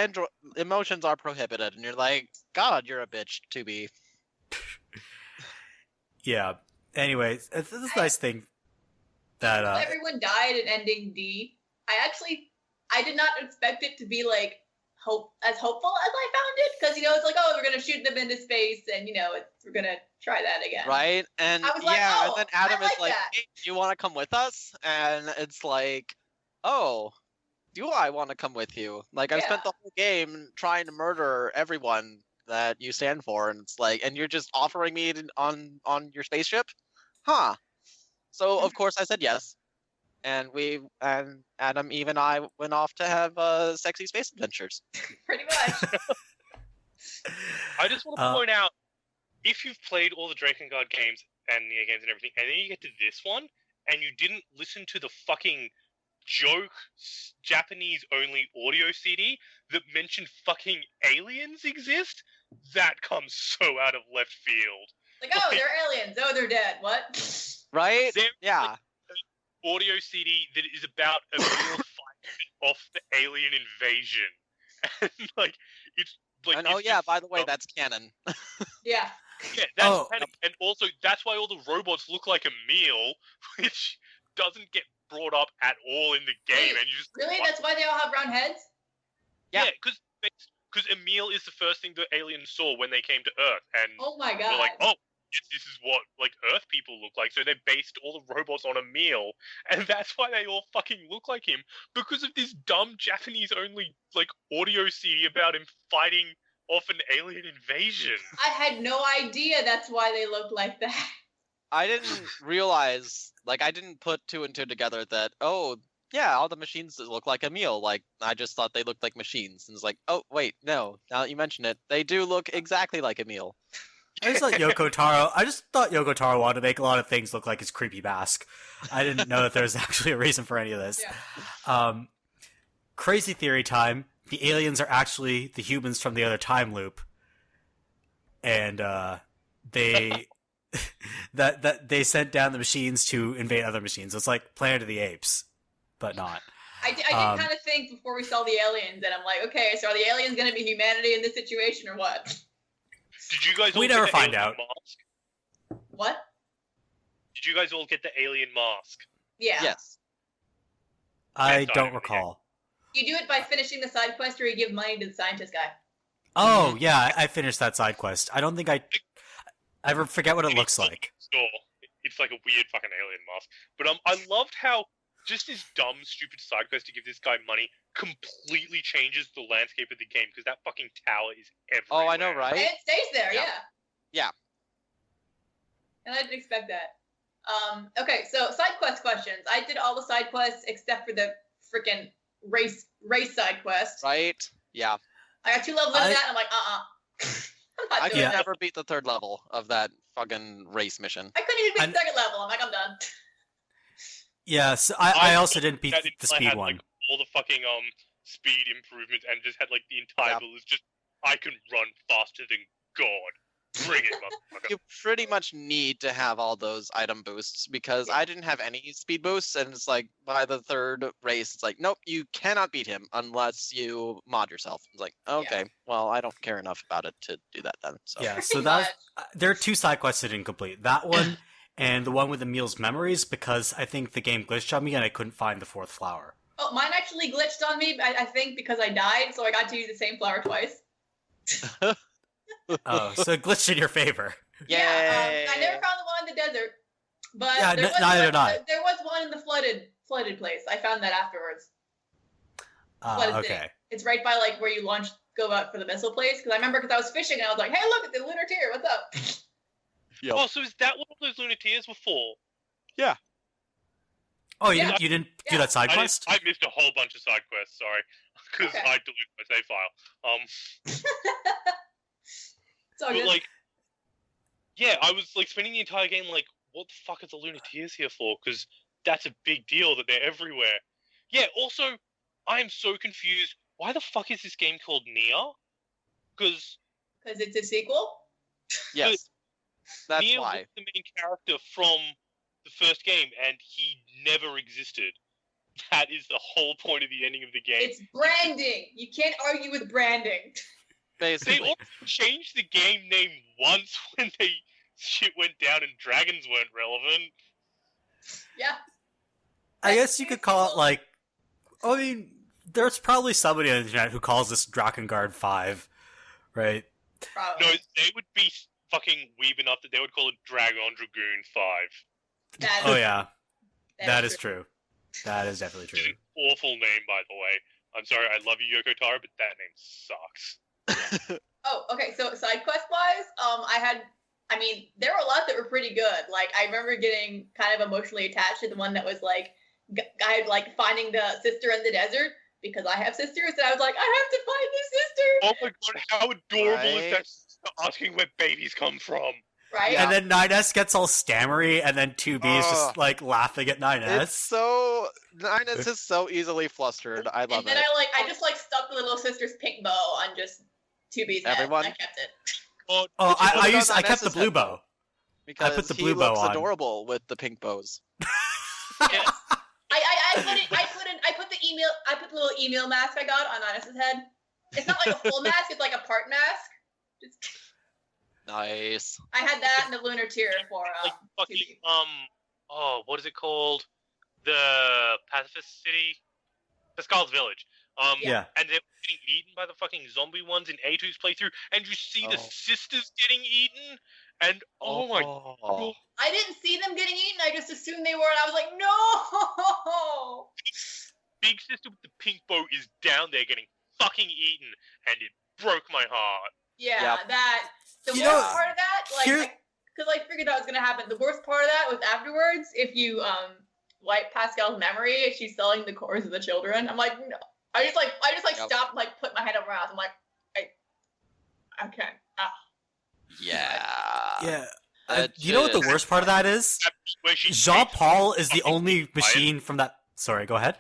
emotions are prohibited, and you're like, God, you're a bitch, 2B. Yeah. Anyways, it's this nice thing that Everyone died in ending D. I did not expect it to be like as hopeful as I found it, because it's like, oh, we're gonna shoot them into space, and we're gonna try that again. Right? And I was like, yeah, and oh, then Adam I is like like, that. hey, do you want to come with us? And it's like, oh, do I want to come with you? Like, I've spent Yeah. the whole game trying to murder everyone that you stand for, and it's like, and you're just offering me on your spaceship? Huh. So, of course, I said yes. And Adam, Eve, and I went off to have sexy space adventures. Pretty much. I just want to point out, if you've played all the Drakengard games and Nier games and everything, and then you get to this one, and you didn't listen to the fucking joke Japanese-only audio CD that mentioned fucking aliens exist, that comes so out of left field. Like, oh, they're aliens. Oh, they're dead. What? Right? There- Yeah. Audio CD that is about a real fight off the alien invasion, and it's like. And oh it's yeah, just by the way, stuff- that's canon. Yeah. Yeah, that's Oh. panic. And also that's why all the robots look like a meal, which doesn't get brought up at all in the game. Wait, And you just Really? what? That's why they all have round heads? Yeah. because Emil is the first thing the aliens saw when they came to Earth, and Oh my we're god. like, oh, yes, this is what Earth people look like. So they based all the robots on Emil, and that's why they all fucking look like him, because of this dumb Japanese-only audio CD about him fighting off an alien invasion. I had no idea that's why they look like that. I didn't realize, I didn't put two and two together that, oh, yeah, all the machines look like a meal. I just thought they looked like machines. And it's like, oh, wait, no, now that you mention it, they do look exactly like a meal. I just thought Yoko Taro wanted to make a lot of things look like his creepy mask. I didn't know that there was actually a reason for any of this. Yeah. Crazy theory time. The aliens are actually the humans from the other time loop, and they that they sent down the machines to invade other machines. It's like Planet of the Apes, but not. I did kind of think before we saw the aliens, and I'm like, okay, so are the aliens going to be humanity in this situation or what? Did you guys all We get never the find alien out. mask? What? Did you guys all get the alien mask? Yeah. Yes. I Yes, don't I- recall. You do it by finishing the side quest where you give money to the scientist guy. Oh, yeah, I finished that side quest. I don't think I ever forget what it looks like. It's like a weird fucking alien mask. But I loved how just this dumb, stupid side quest to give this guy money completely changes the landscape of the game because that fucking tower is everywhere. Oh, I know, right? And it stays there, Yeah. yeah. And I didn't expect that. Okay, so side quest questions. I did all the side quests except for the freaking race side quest. Right? Yeah. I got 2 levels into that, and I'm like, I'm not I doing could that. never beat the 3rd level of that fucking race mission. I couldn't even beat the 2nd level. I'm like, I'm done. Yes, I also didn't beat That the I speed had, one. like, all the fucking speed improvements and just had like the entire build is just I can run faster than God. Bring it, motherfucker. You pretty much need to have all those item boosts because I didn't have any speed boosts, and it's like by the 3rd race, it's like, nope, you cannot beat him unless you mod yourself. It's like, okay, well, I don't care enough about it to do that then. So. Yeah, so that there are 2 side quests I didn't complete. That one and the one with Emil's memories because I think the game glitched on me and I couldn't find the 4th flower. Oh, mine actually glitched on me, I think, because I died, so I got to use the same flower twice. Oh, so it glitched in your favor. Yay! Yeah, I never found the one in the desert, but Yeah, there was neither one, did I. There was one in the flooded place. I found that afterwards. Flooded Okay. city. It's right by like where you go out for the missile place. Because I remember I was fishing and I was like, "Hey, look at the lunar tier. What's up?" Yep. Oh, so is that what those Lunateers were for? Oh, you, Yeah. you didn't do that side quest? I missed a whole bunch of side quests, sorry. Because Okay. I deleted my save file. It's all But good. like, yeah, I was like spending the entire game like, what the fuck is the Lunateers here for? Because that's a big deal that they're everywhere. Yeah, also, I am so confused. Why the fuck is this game called Nier? Because Because it's a sequel. Yes. That's Nier why. was the main character from the first game, and he never existed. That is the whole point of the ending of the game. It's branding. You can't argue with branding. They Basically. also changed the game name once when shit went down and dragons weren't relevant. Yeah. I guess you could call it like... I mean, there's probably somebody on the internet who calls this Drakengard 5, right? Probably. No, they would be fucking weeb enough that they would call it Dragon Dragoon 5. That Oh is- yeah, that is true. That is definitely It's true. an awful name, by the way. I'm sorry, I love you, Yoko Taro, but that name sucks. Oh, okay. So side quest wise, I mean, there were a lot that were pretty good. Like I remember getting kind of emotionally attached to the one that was like, guy like finding the sister in the desert because I have sisters, and I was like, I have to find this sister. Oh my god, how adorable is Right. that? Asking where babies come from. Right? Yeah. And then 9S gets all stammery, and then 2B is just like laughing at 9S. It's so 9S is so easily flustered. I love and then it. I just like stuck the little sister's pink bow on just 2B's head. Everyone? And I kept it. Oh, Oh, Did you put it on I kept the 9S's blue head, bow. because put the he blue bow looks on. adorable with the pink bows. Yes. I put the little email mask I got on Honest's head. It's not like a full mask, it's like a part mask. Just, Nice. I had that and the lunar tier for like fucking 2B. what is it called? The Pacifist City, Pascal's Village. Yeah. And they're getting eaten by the fucking zombie ones in A2's playthrough, and you see the Oh. sisters getting eaten, and oh my god, I didn't see them getting eaten, I just assumed they were, and I was like, no! big sister with the pink bow is down there getting fucking eaten, and it broke my heart. Yeah, Yep. that. The You worst know, part of that, here- because I figured that was gonna happen. The worst part of that was afterwards, if you wipe Pascal's memory, she's selling the cores of the children. I'm like, no. I just Yep. stopped, like put my head over my mouth. I'm like, I can't. Yeah. Yeah. That You know what the shit- worst part of that is? Where she Jean takes Paul is the fucking only machine from that. Sorry, go ahead.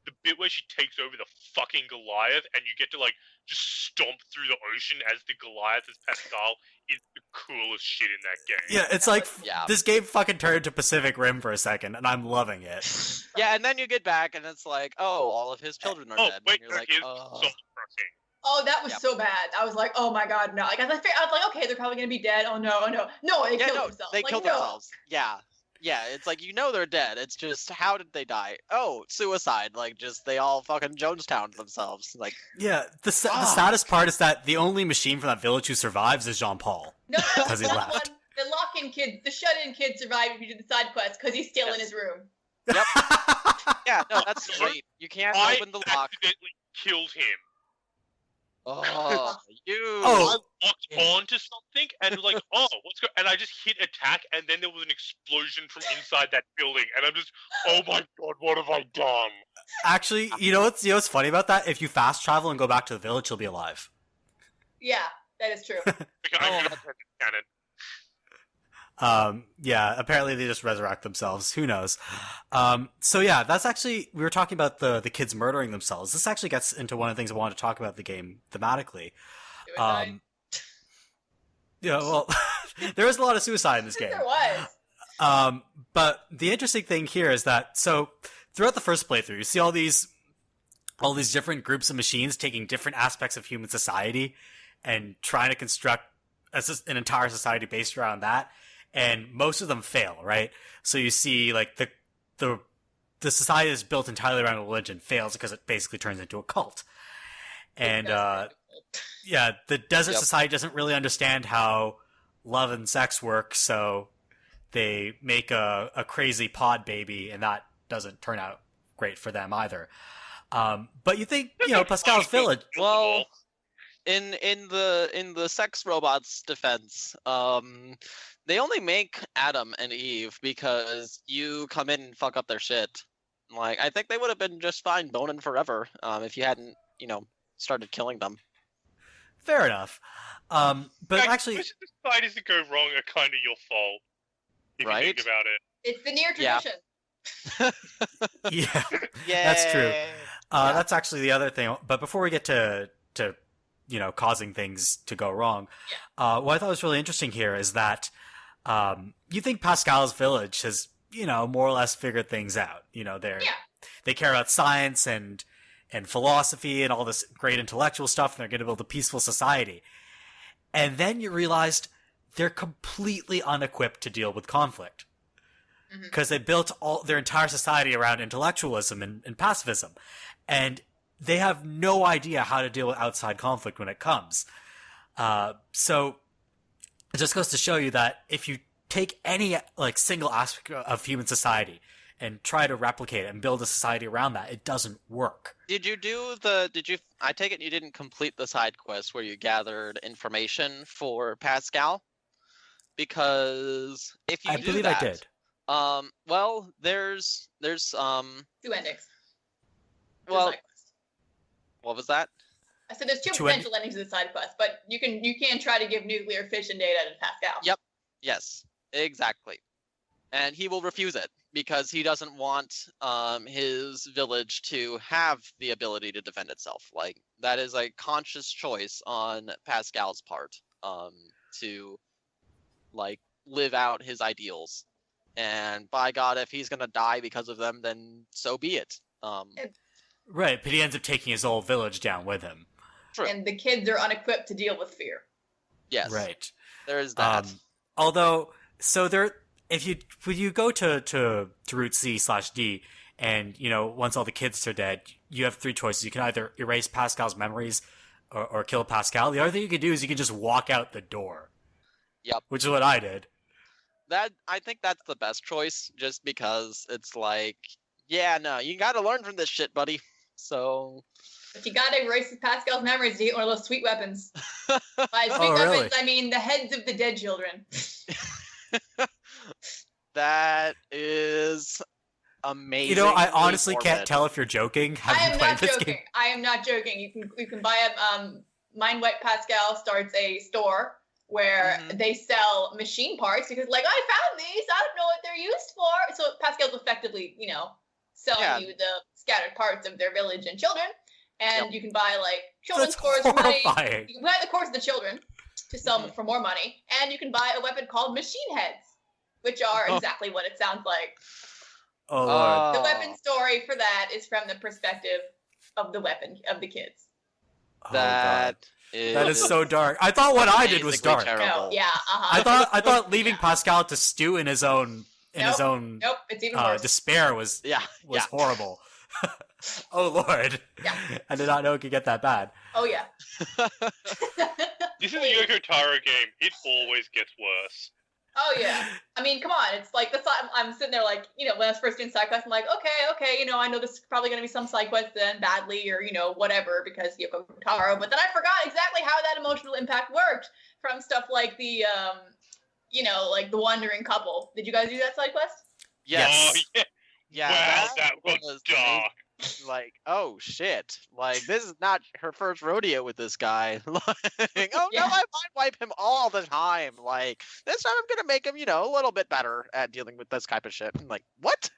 the bit where she takes over the fucking Goliath, and you get to like just stomp through the ocean as the Goliath as Pascal is the coolest shit in that game. Yeah, it's like Yeah. this game fucking turned to Pacific Rim for a second, and I'm loving it. Yeah, and then you get back and it's like, oh, all of his children are Oh dead. wait, and you're like, here's oh. soul crushing. Oh, that was Yep. so bad. I was like, oh my god, no. Like I was like, okay, they're probably gonna be dead. Oh no, oh no, no, they Yeah, killed no, themselves. they like, killed no. themselves. Yeah. yeah, it's like they're dead. It's just how did they die? Oh, suicide. Like just they all fucking Jonestown themselves. Like Yeah, the saddest part is that the only machine from that village who survives is Jean-Paul. No, Because he that left. one, the lock-in kid, the shut-in kid survived if you did the side quest because he's still in Yes. his room. yeah, no, that's straight. You can't I open the lock. accidentally killed him. Oh, you. Oh. I locked onto something and like, oh, and I just hit attack, and then there was an explosion from inside that building, and I'm just, oh my god, what have I done? Actually, you know what's funny about that? If you fast travel and go back to the village, he'll be alive. Yeah, that is true. Because I'm gonna turn the cannon. Yeah, apparently they just resurrect themselves. Who knows? So yeah, that's actually, we were talking about the kids murdering themselves. This actually gets into one of the things I wanted to talk about the game thematically. Suicide. Yeah, well, there is a lot of suicide in this game. There was. But the interesting thing here is that, so throughout the first playthrough, you see all these different groups of machines taking different aspects of human society and trying to construct an entire society based around that. And most of them fail, right? So you see, like, the society that's built entirely around religion fails because it basically turns into a cult. And, yeah, the desert society doesn't really understand how love and sex work, so they make a crazy pod baby, and that doesn't turn out great for them either. But you think, Pascal's village... Well, in the sex robot's defense, they only make Adam and Eve because you come in and fuck up their shit. Like, I think they would have been just fine boning forever if you hadn't, started killing them. Fair enough. But actually... Most of the societies that go wrong are kind of your fault. If you think about it. It's the near tradition. Yeah, that's true. That's actually the other thing. But before we get to causing things to go wrong, what I thought was really interesting here is that you think Pascal's village has, more or less figured things out. They care about science and philosophy and all this great intellectual stuff, and they're going to build a peaceful society. And then you realized they're completely unequipped to deal with conflict. Because they built their entire society around intellectualism and pacifism. And they have no idea how to deal with outside conflict when it comes. So it just goes to show you that if you take any single aspect of human society and try to replicate it and build a society around that, it doesn't work. I take it you didn't complete the side quest where you gathered information for Pascal? Because if you I believe I did. Well, there's Two endings. Well, what was that? I said there's two potential endings of the side quest, but you can try to give nuclear fission data to Pascal. Yep. Yes. Exactly. And he will refuse it because he doesn't want his village to have the ability to defend itself. Like, that is a conscious choice on Pascal's part to live out his ideals. And by God, if he's gonna die because of them, then so be it. Right, but he ends up taking his whole village down with him. True. And the kids are unequipped to deal with fear. Yes. Right. There is that. Although, so when you go to route C/D, and once all the kids are dead, you have three choices. You can either erase Pascal's memories or kill Pascal. The other thing you can do is you can just walk out the door. Yep. Which is what I did. I think that's the best choice, just because it's like, yeah, no, you gotta learn from this shit, buddy. So. But you gotta erase Pascal's memories to get one of those sweet weapons. By sweet weapons, really? I mean the heads of the dead children. That is amazing. I honestly can't tell if you're joking. I Have you am played not this joking. game? I am not joking. You can buy a Mind Wipe Pascal starts a store where they sell machine parts because I found these, I don't know what they're used for. So Pascal's effectively, selling you the scattered parts of their village and children. And you can buy children's cores for money. You can buy the cores of the children to sell them for more money. And you can buy a weapon called machine heads, which are exactly what it sounds like. Oh, Lord. The weapon story for that is from the perspective of the weapon of the kids. That is so dark. I thought what I did was dark. Terrible. Oh, yeah, I thought leaving Pascal to stew in his own in his own Nope, it's even worse. despair was Yeah. horrible. Oh Lord! Yeah. I did not know it could get that bad. Oh yeah. This is a Yoko Taro game. It always gets worse. Oh yeah. I mean, come on. It's like I'm sitting there like, when I was first doing Sidequests, I'm like, okay, I know this is probably gonna be some Sidequest then badly or whatever because Yoko Taro. But then I forgot exactly how that emotional impact worked from stuff like the like the wandering couple. Did you guys do that Sidequest? Yes. Oh, yeah. Yeah. Wow, that was dark. Like, oh shit! Like, this is not her first rodeo with this guy. Like, oh Yeah. no, I might wipe him all the time. Like, this time I'm gonna make him, a little bit better at dealing with this type of shit. I'm like, what?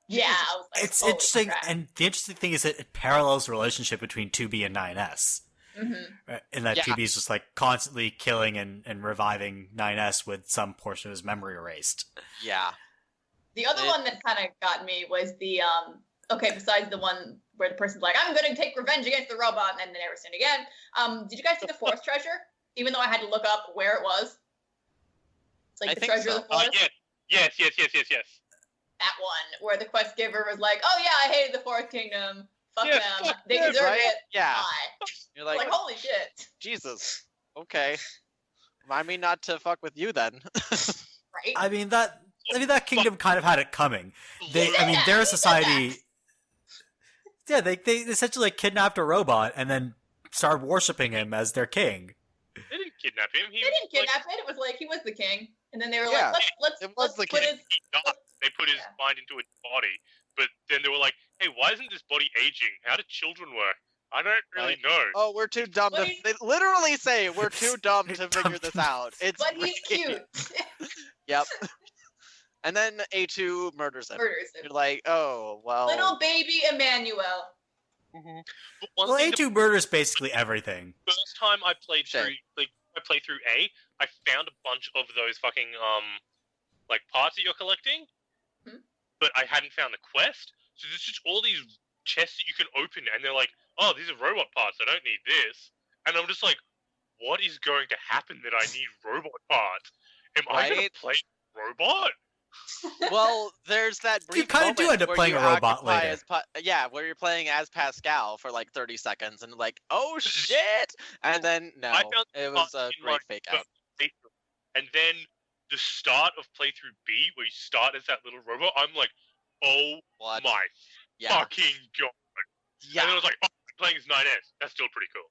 Yeah. I was like, It's holy interesting, crap. and the interesting thing is that it parallels the relationship between 2B and 9S. Mhm. In that Yeah. 2B is just like constantly killing and reviving 9S with some portion of his memory erased. Yeah. The other one that kind of got me was the besides the one where the person's like, I'm gonna take revenge against the robot and then they never sin again. Did you guys see the forest treasure? Even though I had to look up where it was. It's like I the think treasure so. of the forest. Yes. That one where the quest giver was like, oh yeah, I hated the Forest Kingdom. Fuck Yeah, them. fuck They them, deserve right? it. Yeah. Bye. You're Like, like, holy shit. Jesus. Okay. Remind me not to fuck with you then. Right? I mean that kingdom kind of had it coming. They're a He said society. Yeah, they essentially kidnapped a robot and then started worshiping him as their king. They didn't kidnap him. They didn't kidnap him. It was like he was the king. And then they were Yeah, like, let's it was the put king. his They put his Yeah. mind into his body, but then they were like, "Hey, why isn't this body aging? How do children work? I don't really Right. know." Oh, we're too dumb But to. he's- They literally say we're too dumb to Dumb figure this out. It's but he's really- cute. Yep. And then A2 murders him. Murders him. You're like, oh well. Little baby Emmanuel. But one Well, thing, A2 murders basically everything. the first time I played Shit. through, I played through A, I found a bunch of those fucking parts that you're collecting, Hmm. but I hadn't found the quest. So there's just all these chests that you can open, and they're like, "Oh, these are robot parts. I don't need this." And I'm just like, "What is going to happen that I need robot parts? Am I going to Right? play robot?" Well, there's that brief kinda do moment end up where playing you a robot occupy later. as where you're playing as Pascal for like 30 seconds, and like, oh shit! And then no, I found it parts was a in great my fake book. out. And then the start of playthrough B, where you start as that little robot, I'm like, "Oh What? my Yeah, fucking god!" And then I yeah, was like, "Oh, I'm playing as 9S. That's still pretty cool."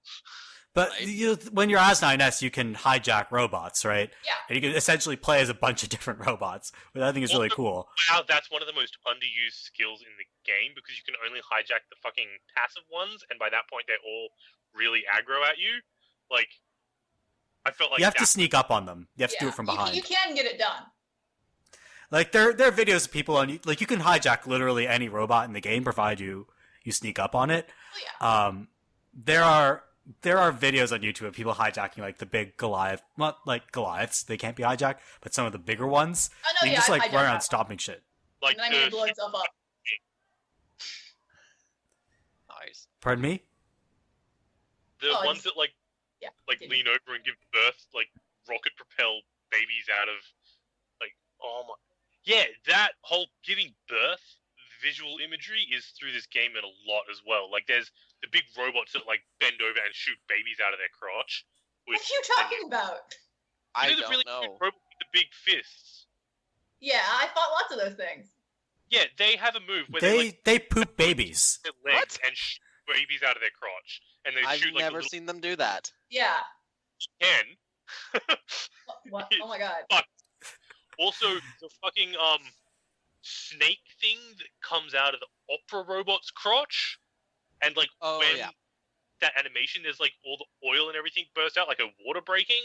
But Right. when you're as 9S, you can hijack robots, right? Yeah. And you can essentially play as a bunch of different robots, which I think is really Also- cool. Wow, that's one of the most underused skills in the game because you can only hijack the fucking passive ones, and by that point they're all really aggro at you. Like, I felt like You have to that- sneak up on them. You have to do it from behind. You can get it done. Like there are videos of people on like you can hijack literally any robot in the game, provided you sneak up on it. Oh, yeah. There are videos on YouTube of people hijacking like the big Goliath, not like Goliaths, they can't be hijacked, but some of the bigger ones. Oh, no, You can yeah, just I like don't run around have stopping shit. like one. And then I'm gonna blow the itself up. nice. Pardon me? Oh, ones it's- that like Yeah. lean over and give birth like rocket propelled babies out of like that whole giving birth visual imagery is through this game in a lot as well. Like there's the big robots that like bend over and shoot babies out of their crotch. What are you talking about? I You know the don't really know. cute robot with the big fists. Yeah, I fought lots of those things. Yeah, they have a move where they like They poop babies. their legs and shoot babies out of their crotch, and they I've shoot like never a little seen them do that. Yeah. can. What? Oh my god. Also, the fucking snake thing that comes out of the opera robot's crotch, and like Oh, when yeah. that animation, there's like all the oil and everything burst out like a water breaking.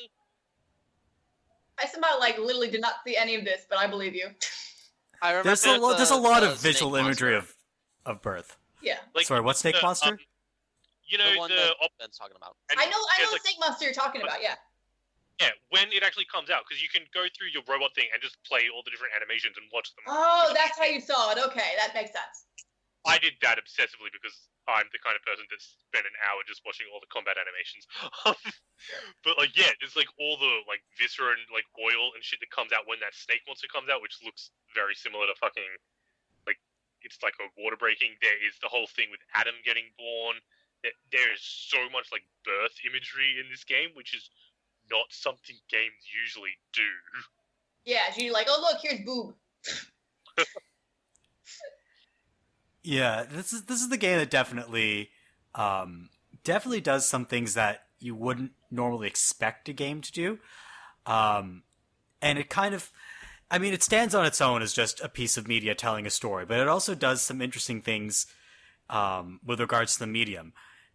I somehow like literally did not see any of this, but I believe you. I remember There's a There's lot the of visual snake imagery monster. of birth. Yeah. Like Sorry, what snake the, monster? You know the one that Ben's talking about. and I know there's, the like, snake monster you're talking about, yeah. yeah, when it actually comes out, because you can go through your robot thing and just play all the different animations and watch them. Oh, that's how you saw it. Okay, that makes sense. I did that obsessively because I'm the kind of person that spent an hour just watching all the combat animations. But like, yeah, there's like all the like viscera and like oil and shit that comes out when that snake monster comes out, which looks very similar to fucking like it's like a water breaking. There is the whole thing with Adam getting born. There is so much like birth imagery in this game, which is not something games usually do. Yeah, she's like, oh look, here's boob. Yeah, this is the game that definitely does some things that you wouldn't normally expect a game to do. And it kind of, I mean, it stands on its own as just a piece of media telling a story, but it also does some interesting things with regards to the medium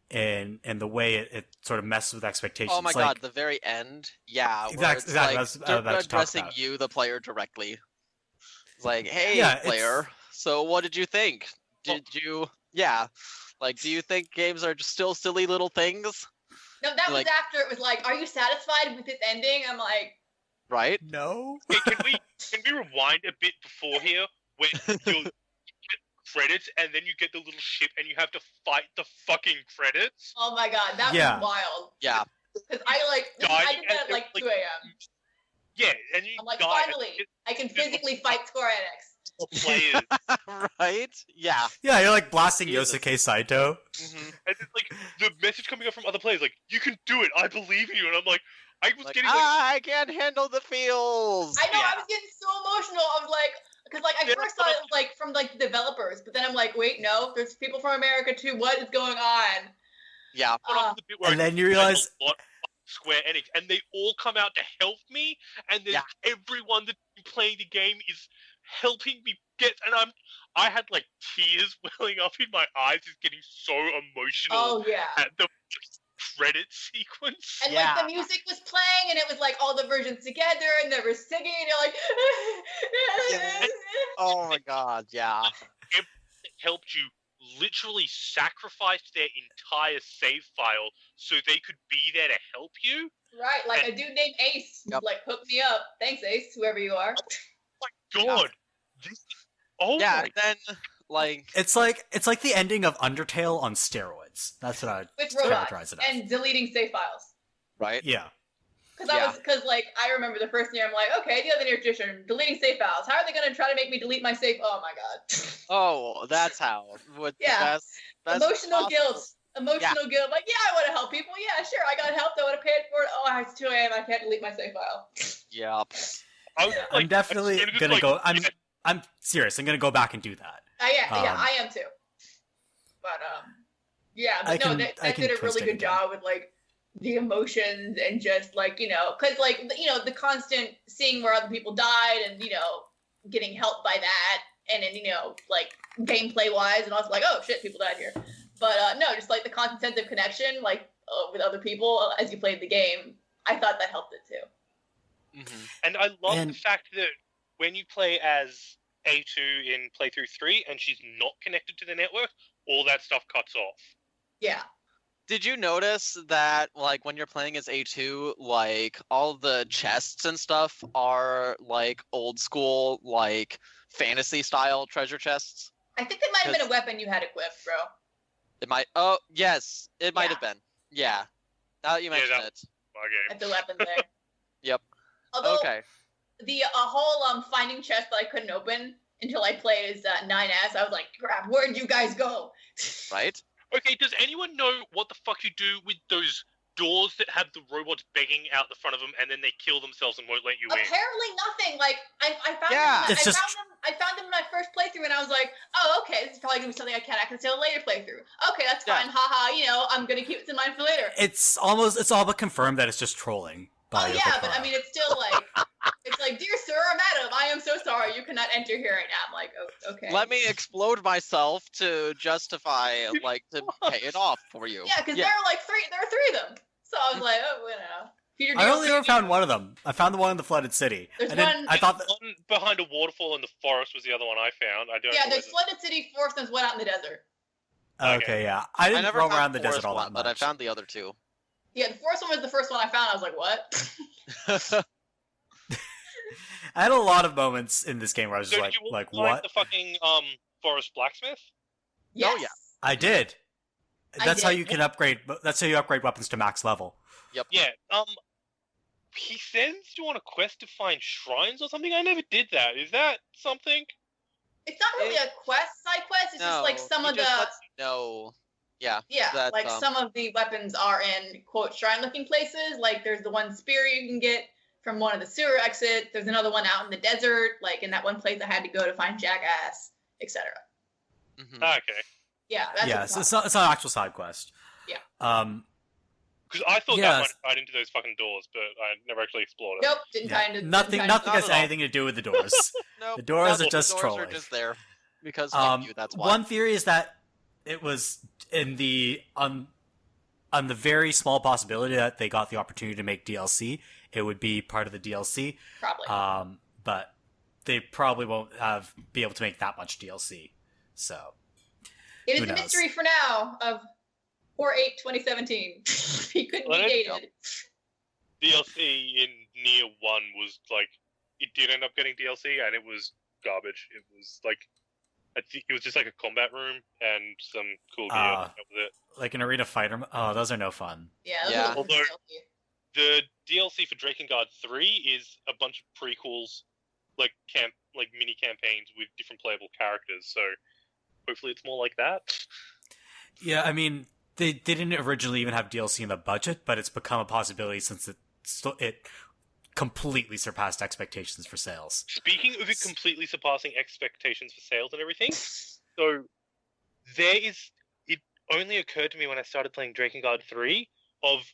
and the way it sort of messes with expectations. Oh my god, the very end, yeah, exactly. Like, that's they're about to talk addressing about. you, the player, directly. It's like, hey, Yeah, player, so what did you think? Did you, yeah, like, do you think games are just still silly little things? No, that was Like- after it was like, are you satisfied with this ending? I'm like, Right? No. Hey, can we rewind a bit before here when you get credits and then you get the little ship and you have to fight the fucking credits? oh my god, that Yeah. was wild. Yeah. Because I did that at like 2 a.m. Yeah, and you I'm like, die finally, I can physically fight Square Enix. and players. Right? Yeah. Yeah, you're like blasting Jesus. Yosuke Saito. Mhm. And it's like the message coming up from other players, like, you can do it, I believe in you. And I'm like, I was Like, getting like, I can't handle the feels. I know, Yeah. I was getting so emotional. I was like, because like I Yeah, first thought it was like from like the developers, but then I'm like, wait, no, there's people from America too. What is going on? Yeah. got off the bit where And I then you spent realize, a lot on Square Enix, and they all come out to help me, and then Yeah. everyone that's been playing the game is helping me get, and I had like tears welling up in my eyes, just getting so emotional Oh yeah. at the credit sequence. And Yeah. like the music was playing, and it was like all the versions together, and they were singing, and you're like, Yeah. Oh my god, yeah. It helped you literally sacrifice their entire save file so they could be there to help you. right, like a dude named Ace, Yep. like hook me up. Thanks, Ace, whoever you are. God, this, oh Yeah, my and then, like, it's like the ending of Undertale on steroids. That's what I would With characterize robots it as. and deleting save files. right? Yeah. Because like I remember the first year, I'm like, okay, the other near tradition, deleting save files. How are they gonna try to make me delete my save? Oh my god. Oh, that's how. With Yeah. the best Emotional possible- guilt. Emotional guilt. Like, yeah, I want to help people. Yeah, sure, I got help. I would have paid for it. Oh, it's 2 a.m. I can't delete my save file. Yep. I was, I'm definitely as soon as, gonna like, go. yeah, I'm serious. I'm gonna go back and do that. Yeah, Um, I am too. But yeah, I but no, can- that I can did a twist really it good again. job with like the emotions and just like because like the constant seeing where other people died and getting helped by that and then like gameplay wise and I was like, oh shit, people died here. But no, just like the constant sense of connection like with other people as you played the game, I thought that helped it too. Mhm. and I love And- the fact that when you play as A2 in playthrough 3 and she's not connected to the network, all that stuff cuts off. Yeah. Did you notice that, like, when you're playing as A2, like, all the chests and stuff are, like, old school, like, fantasy-style treasure chests? I think that might have been a weapon you had equipped, bro. It might... Oh, yes, it might Yeah. have been. Yeah. Now that you mention that- it. My game. That's a weapon there. Yep. Although Okay. the whole finding chest that I couldn't open until I played as 9S, I was like, crap, where'd you guys go? Right? Okay, does anyone know what the fuck you do with those doors that have the robots begging out the front of them and then they kill themselves and won't let you in? Apparently nothing. Like I found Yeah. them. It's just- I found them in my first playthrough, and I was like, oh, okay, this is probably gonna be something I can access in a later playthrough. Okay, that's Yeah. fine. Haha. I'm gonna keep this in mind for later. It's all but confirmed that it's just trolling. By Oh Yoko yeah, but Taro. I mean, it's still like, it's like, dear sir or madam, I am so sorry, you cannot enter here right now. I'm like, oh, okay. Let me explode myself to justify, like, to pay it off for you. Yeah, because there are three of them. So I was like, oh, Peter I Dale, only ever found one of them. I found the one in the flooded city, There's and then one- I thought that One behind a waterfall in the forest was the other one I found. I don't Yeah, know there's whether- flooded city, forest, and there's one out in the desert. okay, yeah, I didn't never roam found around the forest desert all one, that but much. I found the other two. Yeah, the forest one was the first one I found. I was like, what? I had a lot of moments in this game where I was So just did you like find what? the fucking forest blacksmith? Yes. yeah. I did. I That's how did. you can upgrade. That's how you upgrade weapons to max level. Yeah. He sends you on a quest to find shrines or something. I never did that. Is that something? It's not really a side quest. It's just like some he of just the lets you know. Yeah. yeah, that, like some of the weapons are in quote shrine-looking places. Like there's the one spear you can get from one of the sewer exits. There's another one out in the desert, like in that one place I had to go to find Jackass, etc. Mhm. Okay. Yeah, that's Yeah, what so it's not an actual side quest. Yeah. Because I thought Yeah, that might have tied into those fucking doors, but I never actually explored it. Nope, didn't Yeah. kind of Nothing Didn't has Not at all. anything to do with the doors. Nope, The doors nope, are just the doors trolling. are just there because fuck you. That's why. One theory is that it was in the on the very small possibility that they got the opportunity to make DLC, it would be part of the DLC. probably. But they probably won't be able to make that much DLC. So It is who a knows? mystery for now of 4/8/2017. He couldn't Well, be that's- dated. DLC in Nier 1 was like, it did end up getting DLC, and it was garbage. It was like, it was just like a combat room and some cool gear. That was it. like an arena fighter. Oh, those are no fun. Yeah, those Yeah. are the Although- DLC. The DLC for Drakengard 3 is a bunch of prequels, like mini campaigns with different playable characters. So hopefully it's more like that. Yeah, I mean, they didn't originally even have DLC in the budget, but it's become a possibility since it completely surpassed expectations for sales. Speaking of it completely surpassing expectations for sales and everything, so it only occurred to me when I started playing Drakengard 3 of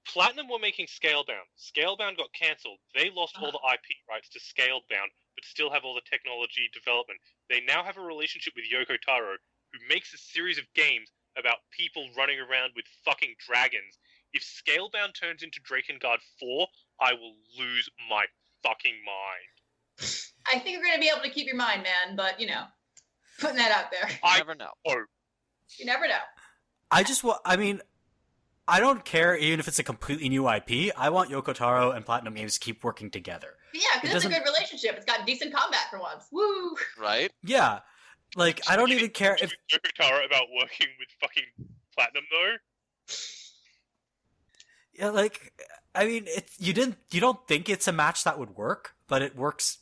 Platinum were making Scalebound. Scalebound got cancelled. They lost all the IP rights to Scalebound, but still have all the technology development. They now have a relationship with Yoko Taro, who makes a series of games about people running around with fucking dragons. If Scalebound turns into Drakengard 4, I will lose my fucking mind. I think you're going to be able to keep your mind, man, but, you know, putting that out there. You never know. You never know. I don't care even if it's a completely new IP. I want Yoko Taro and Platinum Games to keep working together. But yeah, because it's a doesn't- good relationship. It's got decent combat for once. Woo! Right? Yeah. Like, I don't even care if... Yoko Taro about working with fucking Platinum though. Yeah, like, I mean, you don't think it's a match that would work, but it works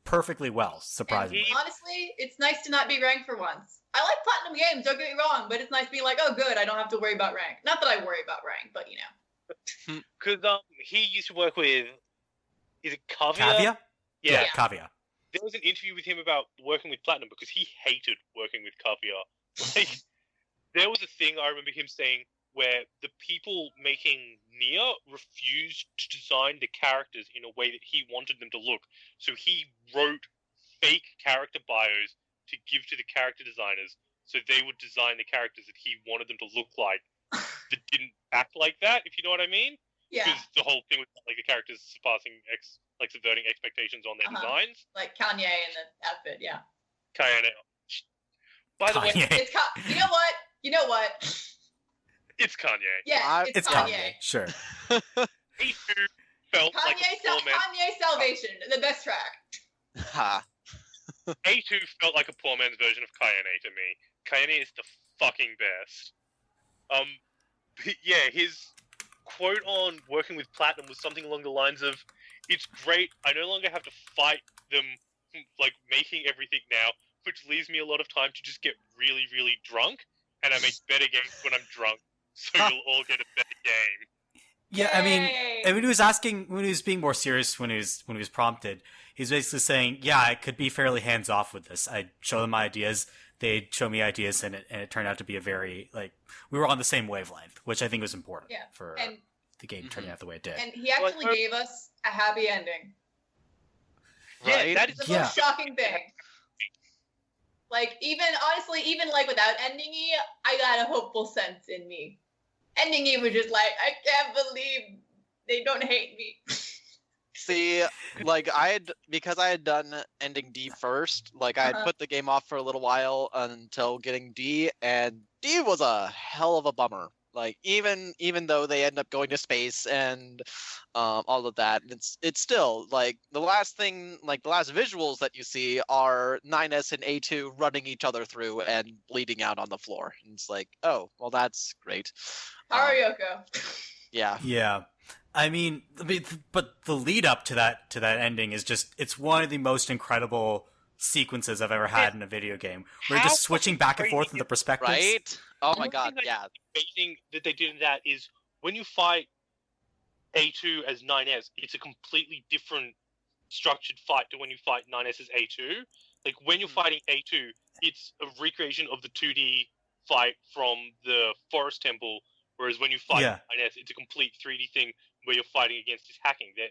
perfectly well, surprisingly. And honestly, it's nice to not be ranked for once. I like Platinum Games, don't get me wrong, but it's nice being like, oh, good, I don't have to worry about rank. Not that I worry about rank, but, you know. Because he used to work with, is it Kavia? Kavia? Yeah. Kavia. There was an interview with him about working with Platinum because he hated working with Kavia. Like, there was a thing I remember him saying where the people making Nier refused to design the characters in a way that he wanted them to look. So he wrote fake character bios to give to the character designers so they would design the characters that he wanted them to look like that didn't act like that, if you know what I mean? Yeah, Because the whole thing was like the characters subverting expectations on their designs. like Kanye in the outfit, yeah. Kanye. By the way, Kanye. It's you know what? You know what? it's Kanye. Yeah, It's Kanye. Sure. He too felt like a poor man. Kanye Salvation, the best track. Ha. A2 felt like a poor man's version of Kanye to me. Kanye is the fucking best. Yeah, his quote on working with Platinum was something along the lines of, "It's great. I no longer have to fight them, like making everything now, which leaves me a lot of time to just get really, really drunk, and I make better games when I'm drunk. So you'll all get a better game." Yeah, I mean, Yay! when he was being more serious when he was prompted, he's basically saying, yeah, I could be fairly hands off with this. I'd show them my ideas, they'd show me ideas, and it turned out to be a very, like, we were on the same wavelength, which I think was important for and the game turning out the way it did. and he actually gave us a happy ending. Right? Yeah, that It's is the most shocking thing. Like, even like without ending E, I got a hopeful sense in me. Ending E was just like, I can't believe they don't hate me. See, like because I had done ending D first, like I had put the game off for a little while until getting D, and D was a hell of a bummer. Like even though they end up going to space and all of that, it's still like the last thing, like the last visuals that you see are 9S and A2 running each other through and bleeding out on the floor. And it's like, oh, well, that's great. Taro Yoko. Yeah. Yeah. I mean, but the lead up to that ending is just, it's one of the most incredible sequences I've ever had in a video game. We're just switching back and forth in the perspectives. Right? Oh my One god, thing yeah. Amazing that they did in that is when you fight A2 as 9S, it's a completely different structured fight to when you fight 9S as A2. Like when you're fighting A2, it's a recreation of the 2D fight from the Forest Temple, whereas when you fight 9S, it's a complete 3D thing where you're fighting against this hacking. They're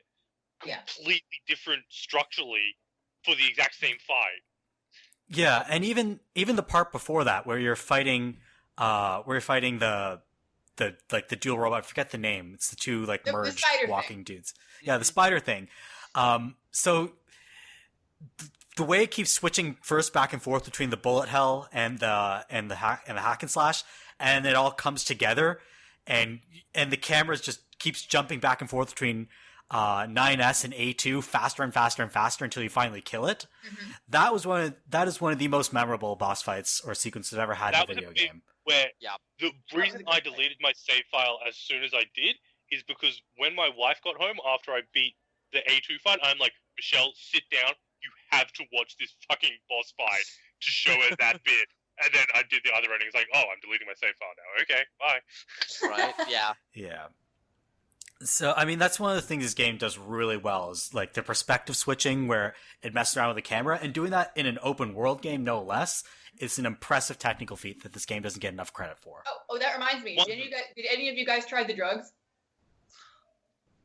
completely different structurally for the exact same fight. Yeah, and even the part before that where you're fighting the dual robot, I forget the name. It's the two like merged walking dudes. Yeah, the spider thing. So the way it keeps switching first back and forth between the bullet hell and the hack and slash, and it all comes together, and the camera just keeps jumping back and forth between 9S and A2 faster and faster and faster until you finally kill it. Mm-hmm. That is one of the most memorable boss fights or sequences I've ever had in a video game. Where the reason I deleted my save file as soon as I did is because when my wife got home after I beat the A2 fight, I'm like, Michelle, sit down. You have to watch this fucking boss fight to show her that bit. And then I did the other ending. It's like, oh, I'm deleting my save file now. Okay, bye. Right? Yeah. Yeah. So, I mean, that's one of the things this game does really well is, like, the perspective switching where it messes around with the camera, and doing that in an open world game, no less. It's an impressive technical feat that this game doesn't get enough credit for. Oh, that reminds me. Did any of you guys try the drugs?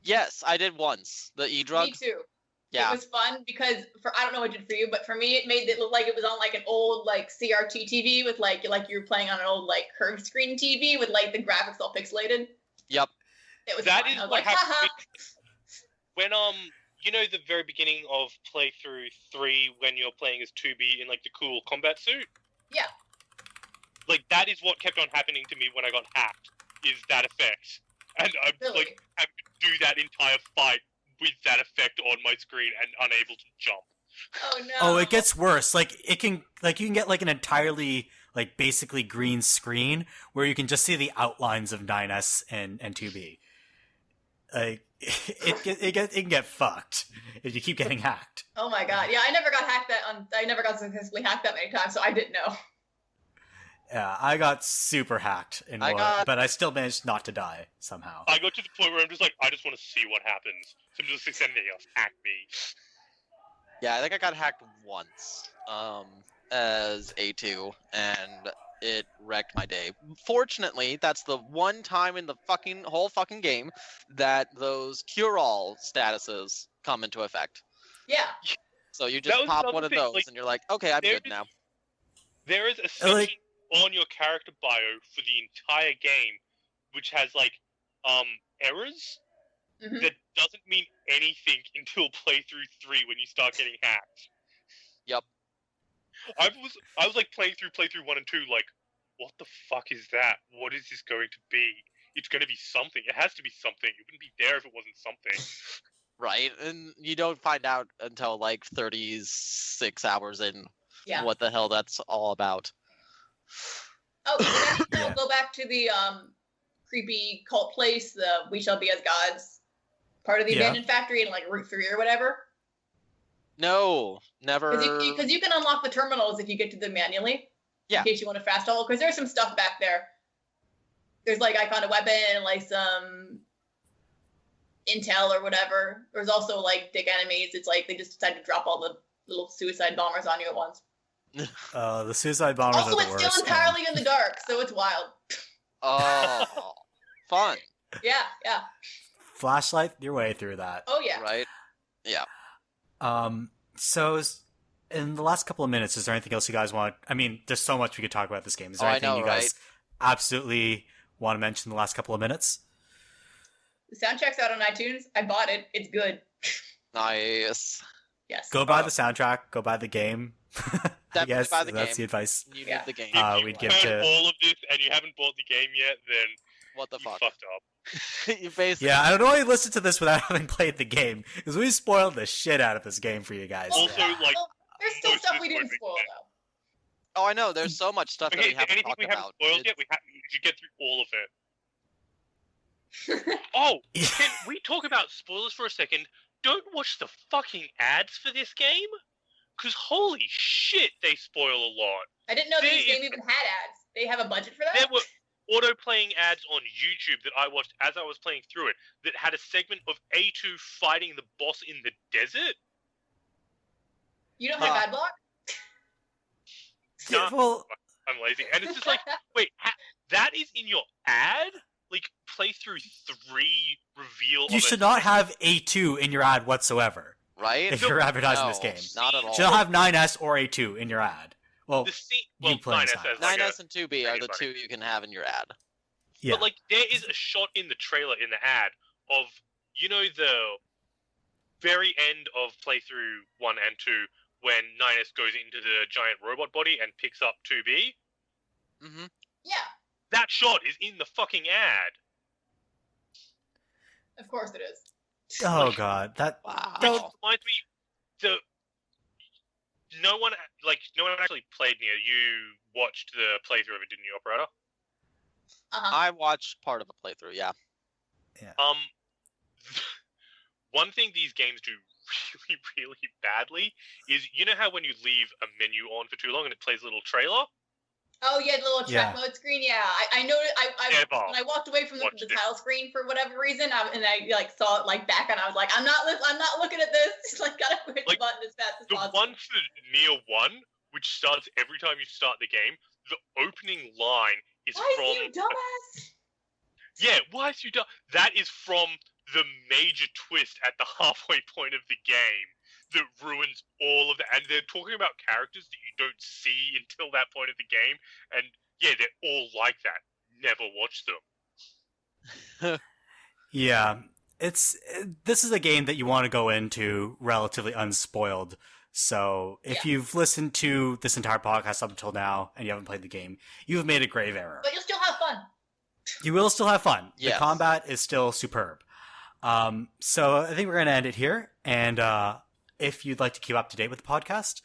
Yes, I did once. The e-drug. Me too. Yeah. It was fun because I don't know what it did for you, but for me, it made it look like it was on like an old like CRT TV with like you were playing on an old like curved screen TV with like the graphics all pixelated. Yep. It was that fun. is I was what like, happened when you know the very beginning of playthrough 3 when you're playing as 2B in like the cool combat suit. Yeah. Like that is what kept on happening to me when I got hacked. Is that effect, and I'm like having to do that entire fight with that effect on my screen and unable to jump. Oh no. Oh, it gets worse. Like you can get like an entirely like basically green screen where you can just see the outlines of 9S and 2B. Like it can get fucked if you keep getting hacked. Oh my god. Yeah, I never got successfully hacked that many times, so I didn't know. Yeah, I got super hacked in one, but I still managed not to die somehow. I got to the point where I'm just like, I just want to see what happens. So I'm just like, anything else, hack me. Yeah, I think I got hacked once, as A2, and it wrecked my day. Fortunately, that's the one time in the whole fucking game that those cure-all statuses come into effect. Yeah. So you just pop one of those, and you're like, okay, I'm good now. There is a section on your character bio for the entire game, which has like errors that doesn't mean anything until playthrough 3 when you start getting hacked. Yep. I was like playing through playthrough 1 and 2, like, what the fuck is that? What is this going to be? It's going to be something. It has to be something. It wouldn't be there if it wasn't something. Right, and you don't find out until like 36 hours in what the hell that's all about. Oh, then go back to the creepy cult place, the We Shall Be as Gods part of the abandoned factory in like Route 3 or whatever. No, never. Because you can unlock the terminals if you get to them manually. Yeah. In case you want to fast travel, because there's some stuff back there. There's like I found a weapon and like some intel or whatever. There's also like dick enemies. It's like they just decided to drop all the little suicide bombers on you at once. The suicide bombers also, are the it's worst. still entirely in the dark, so it's wild. Oh, fun. Yeah. Flashlight your way through that. Oh yeah. Right. Yeah. So in the last couple of minutes, is there anything else you guys want? I mean, there's so much we could talk about this game. Is there anything you guys absolutely want to mention in the last couple of minutes? The soundtrack's out on iTunes. I bought it. It's good. Nice. Yes. Go buy the soundtrack. Go buy the game. I guess that's the advice. You need the game. If we'd you give heard to all of this and you haven't bought the game yet, then What the You fuck? fucked up. You basically. Yeah, I don't know why you listen to this without having played the game, because we spoiled the shit out of this game for you guys. Also, like, there's still most stuff of we this didn't won't spoil make though. Oh, I know. There's so much stuff that Okay, we haven't anything talked we haven't about. spoiled yet, we should get through all of it. Oh, can we talk about spoilers for a second? Don't watch the fucking ads for this game, because holy shit, they spoil a lot. I didn't know There this game is- even had ads. They have a budget for that? There were auto-playing ads on YouTube that I watched as I was playing through it that had a segment of A2 fighting the boss in the desert. You don't have ad block? Yeah, well, I'm lazy. And it's just like, wait, that is in your ad? Like, playthrough 3 reveal you of should a not have A2 in your ad whatsoever Right? if you're advertising this No, game. Not at You all. should not have 9S or A2 in your ad. Well, the scene. you Well, play 9S inside. has like 9S and 2B are the anybody. two you can have in your ad. yeah. But like, there is a shot in the trailer in the ad of the very end of playthrough 1 and 2 when 9S goes into the giant robot body and picks up 2B. Mm-hmm. Yeah, That shot is in the fucking ad. of course it is. Oh god, that Wow. Which reminds me, no one actually played Nier. You watched the playthrough of it, didn't you, Operetta? Uh-huh. I watched part of a playthrough, yeah. One thing these games do really, really badly is, you know how when you leave a menu on for too long and it plays a little trailer? Oh yeah, the little track Yeah. mode screen. Yeah, I noticed. Never When I walked away from the watched it. title screen for whatever reason, and I like saw it like back, and I was like, I'm not looking at this. Just, like, gotta hit the Like, button as fast as The possible. one for Nier 1, which starts every time you start the game, the opening line is Why from... is you dumbass? Yeah, why is you done? That is from the major twist at the halfway point of the game that ruins all of that. And they're talking about characters that you don't see until that point of the game. And yeah, they're all like that. Never watch them. yeah, this is a game that you want to go into relatively unspoiled. So if you've listened to this entire podcast up until now and you haven't played the game, you've made a grave error. But you'll still have fun. You will still have fun. Yes. The combat is still superb. So I think we're going to end it here. And if you'd like to keep up to date with the podcast,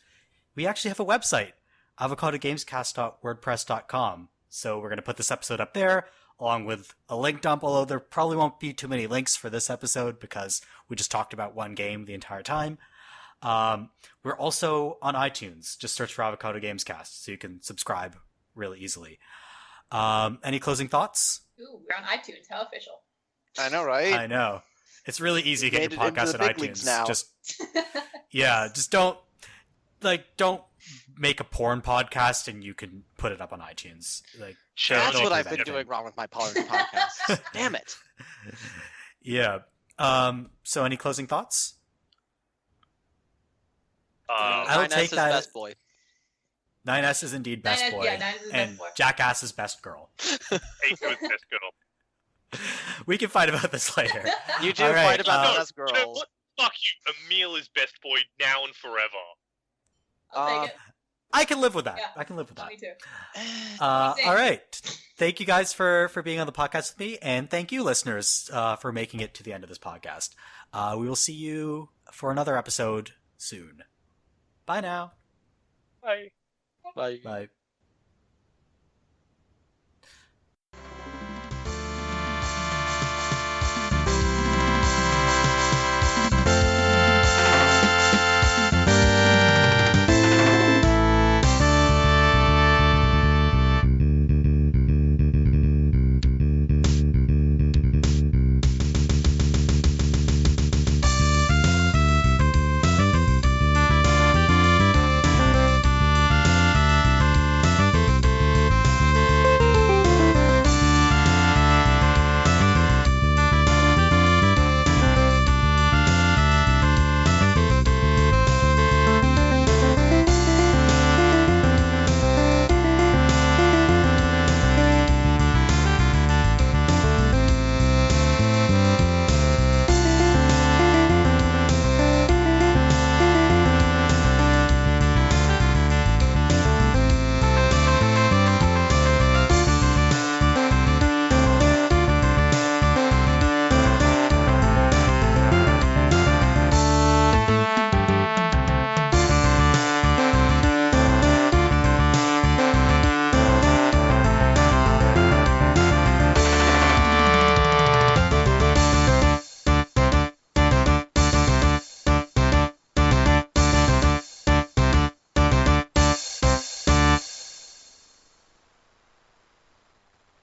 we actually have a website, avocadogamescast.wordpress.com. So we're going to put this episode up there, along with a link dump, although there probably won't be too many links for this episode because we just talked about one game the entire time. We're also on iTunes. Just search for Avocado Gamescast so you can subscribe really easily. Any closing thoughts? Ooh, we're on iTunes. How official. I know, right? I know. It's really easy to get your Made it into podcast the on big leagues iTunes. now. Just don't make a porn podcast and you can put it up on iTunes. Like Challenge That's don't what do I've that been thing. doing wrong with my podcast. Damn it. Yeah. So any closing thoughts? I will 9S take is that- best boy. 9S is indeed best 9S boy. yeah, 9S is and best boy. Jackass is best girl. A2 is best girl. We can fight about this later. You do All right, fight about uh, the best You know girls. what? Fuck you. Emil is best boy now and forever. I'll take it. I can live with that. Yeah. I can live with that. Me too. All Same. right. Thank you guys for being on the podcast with me, and thank you, listeners, for making it to the end of this podcast. We will see you for another episode soon. Bye now. Bye. Bye. Bye.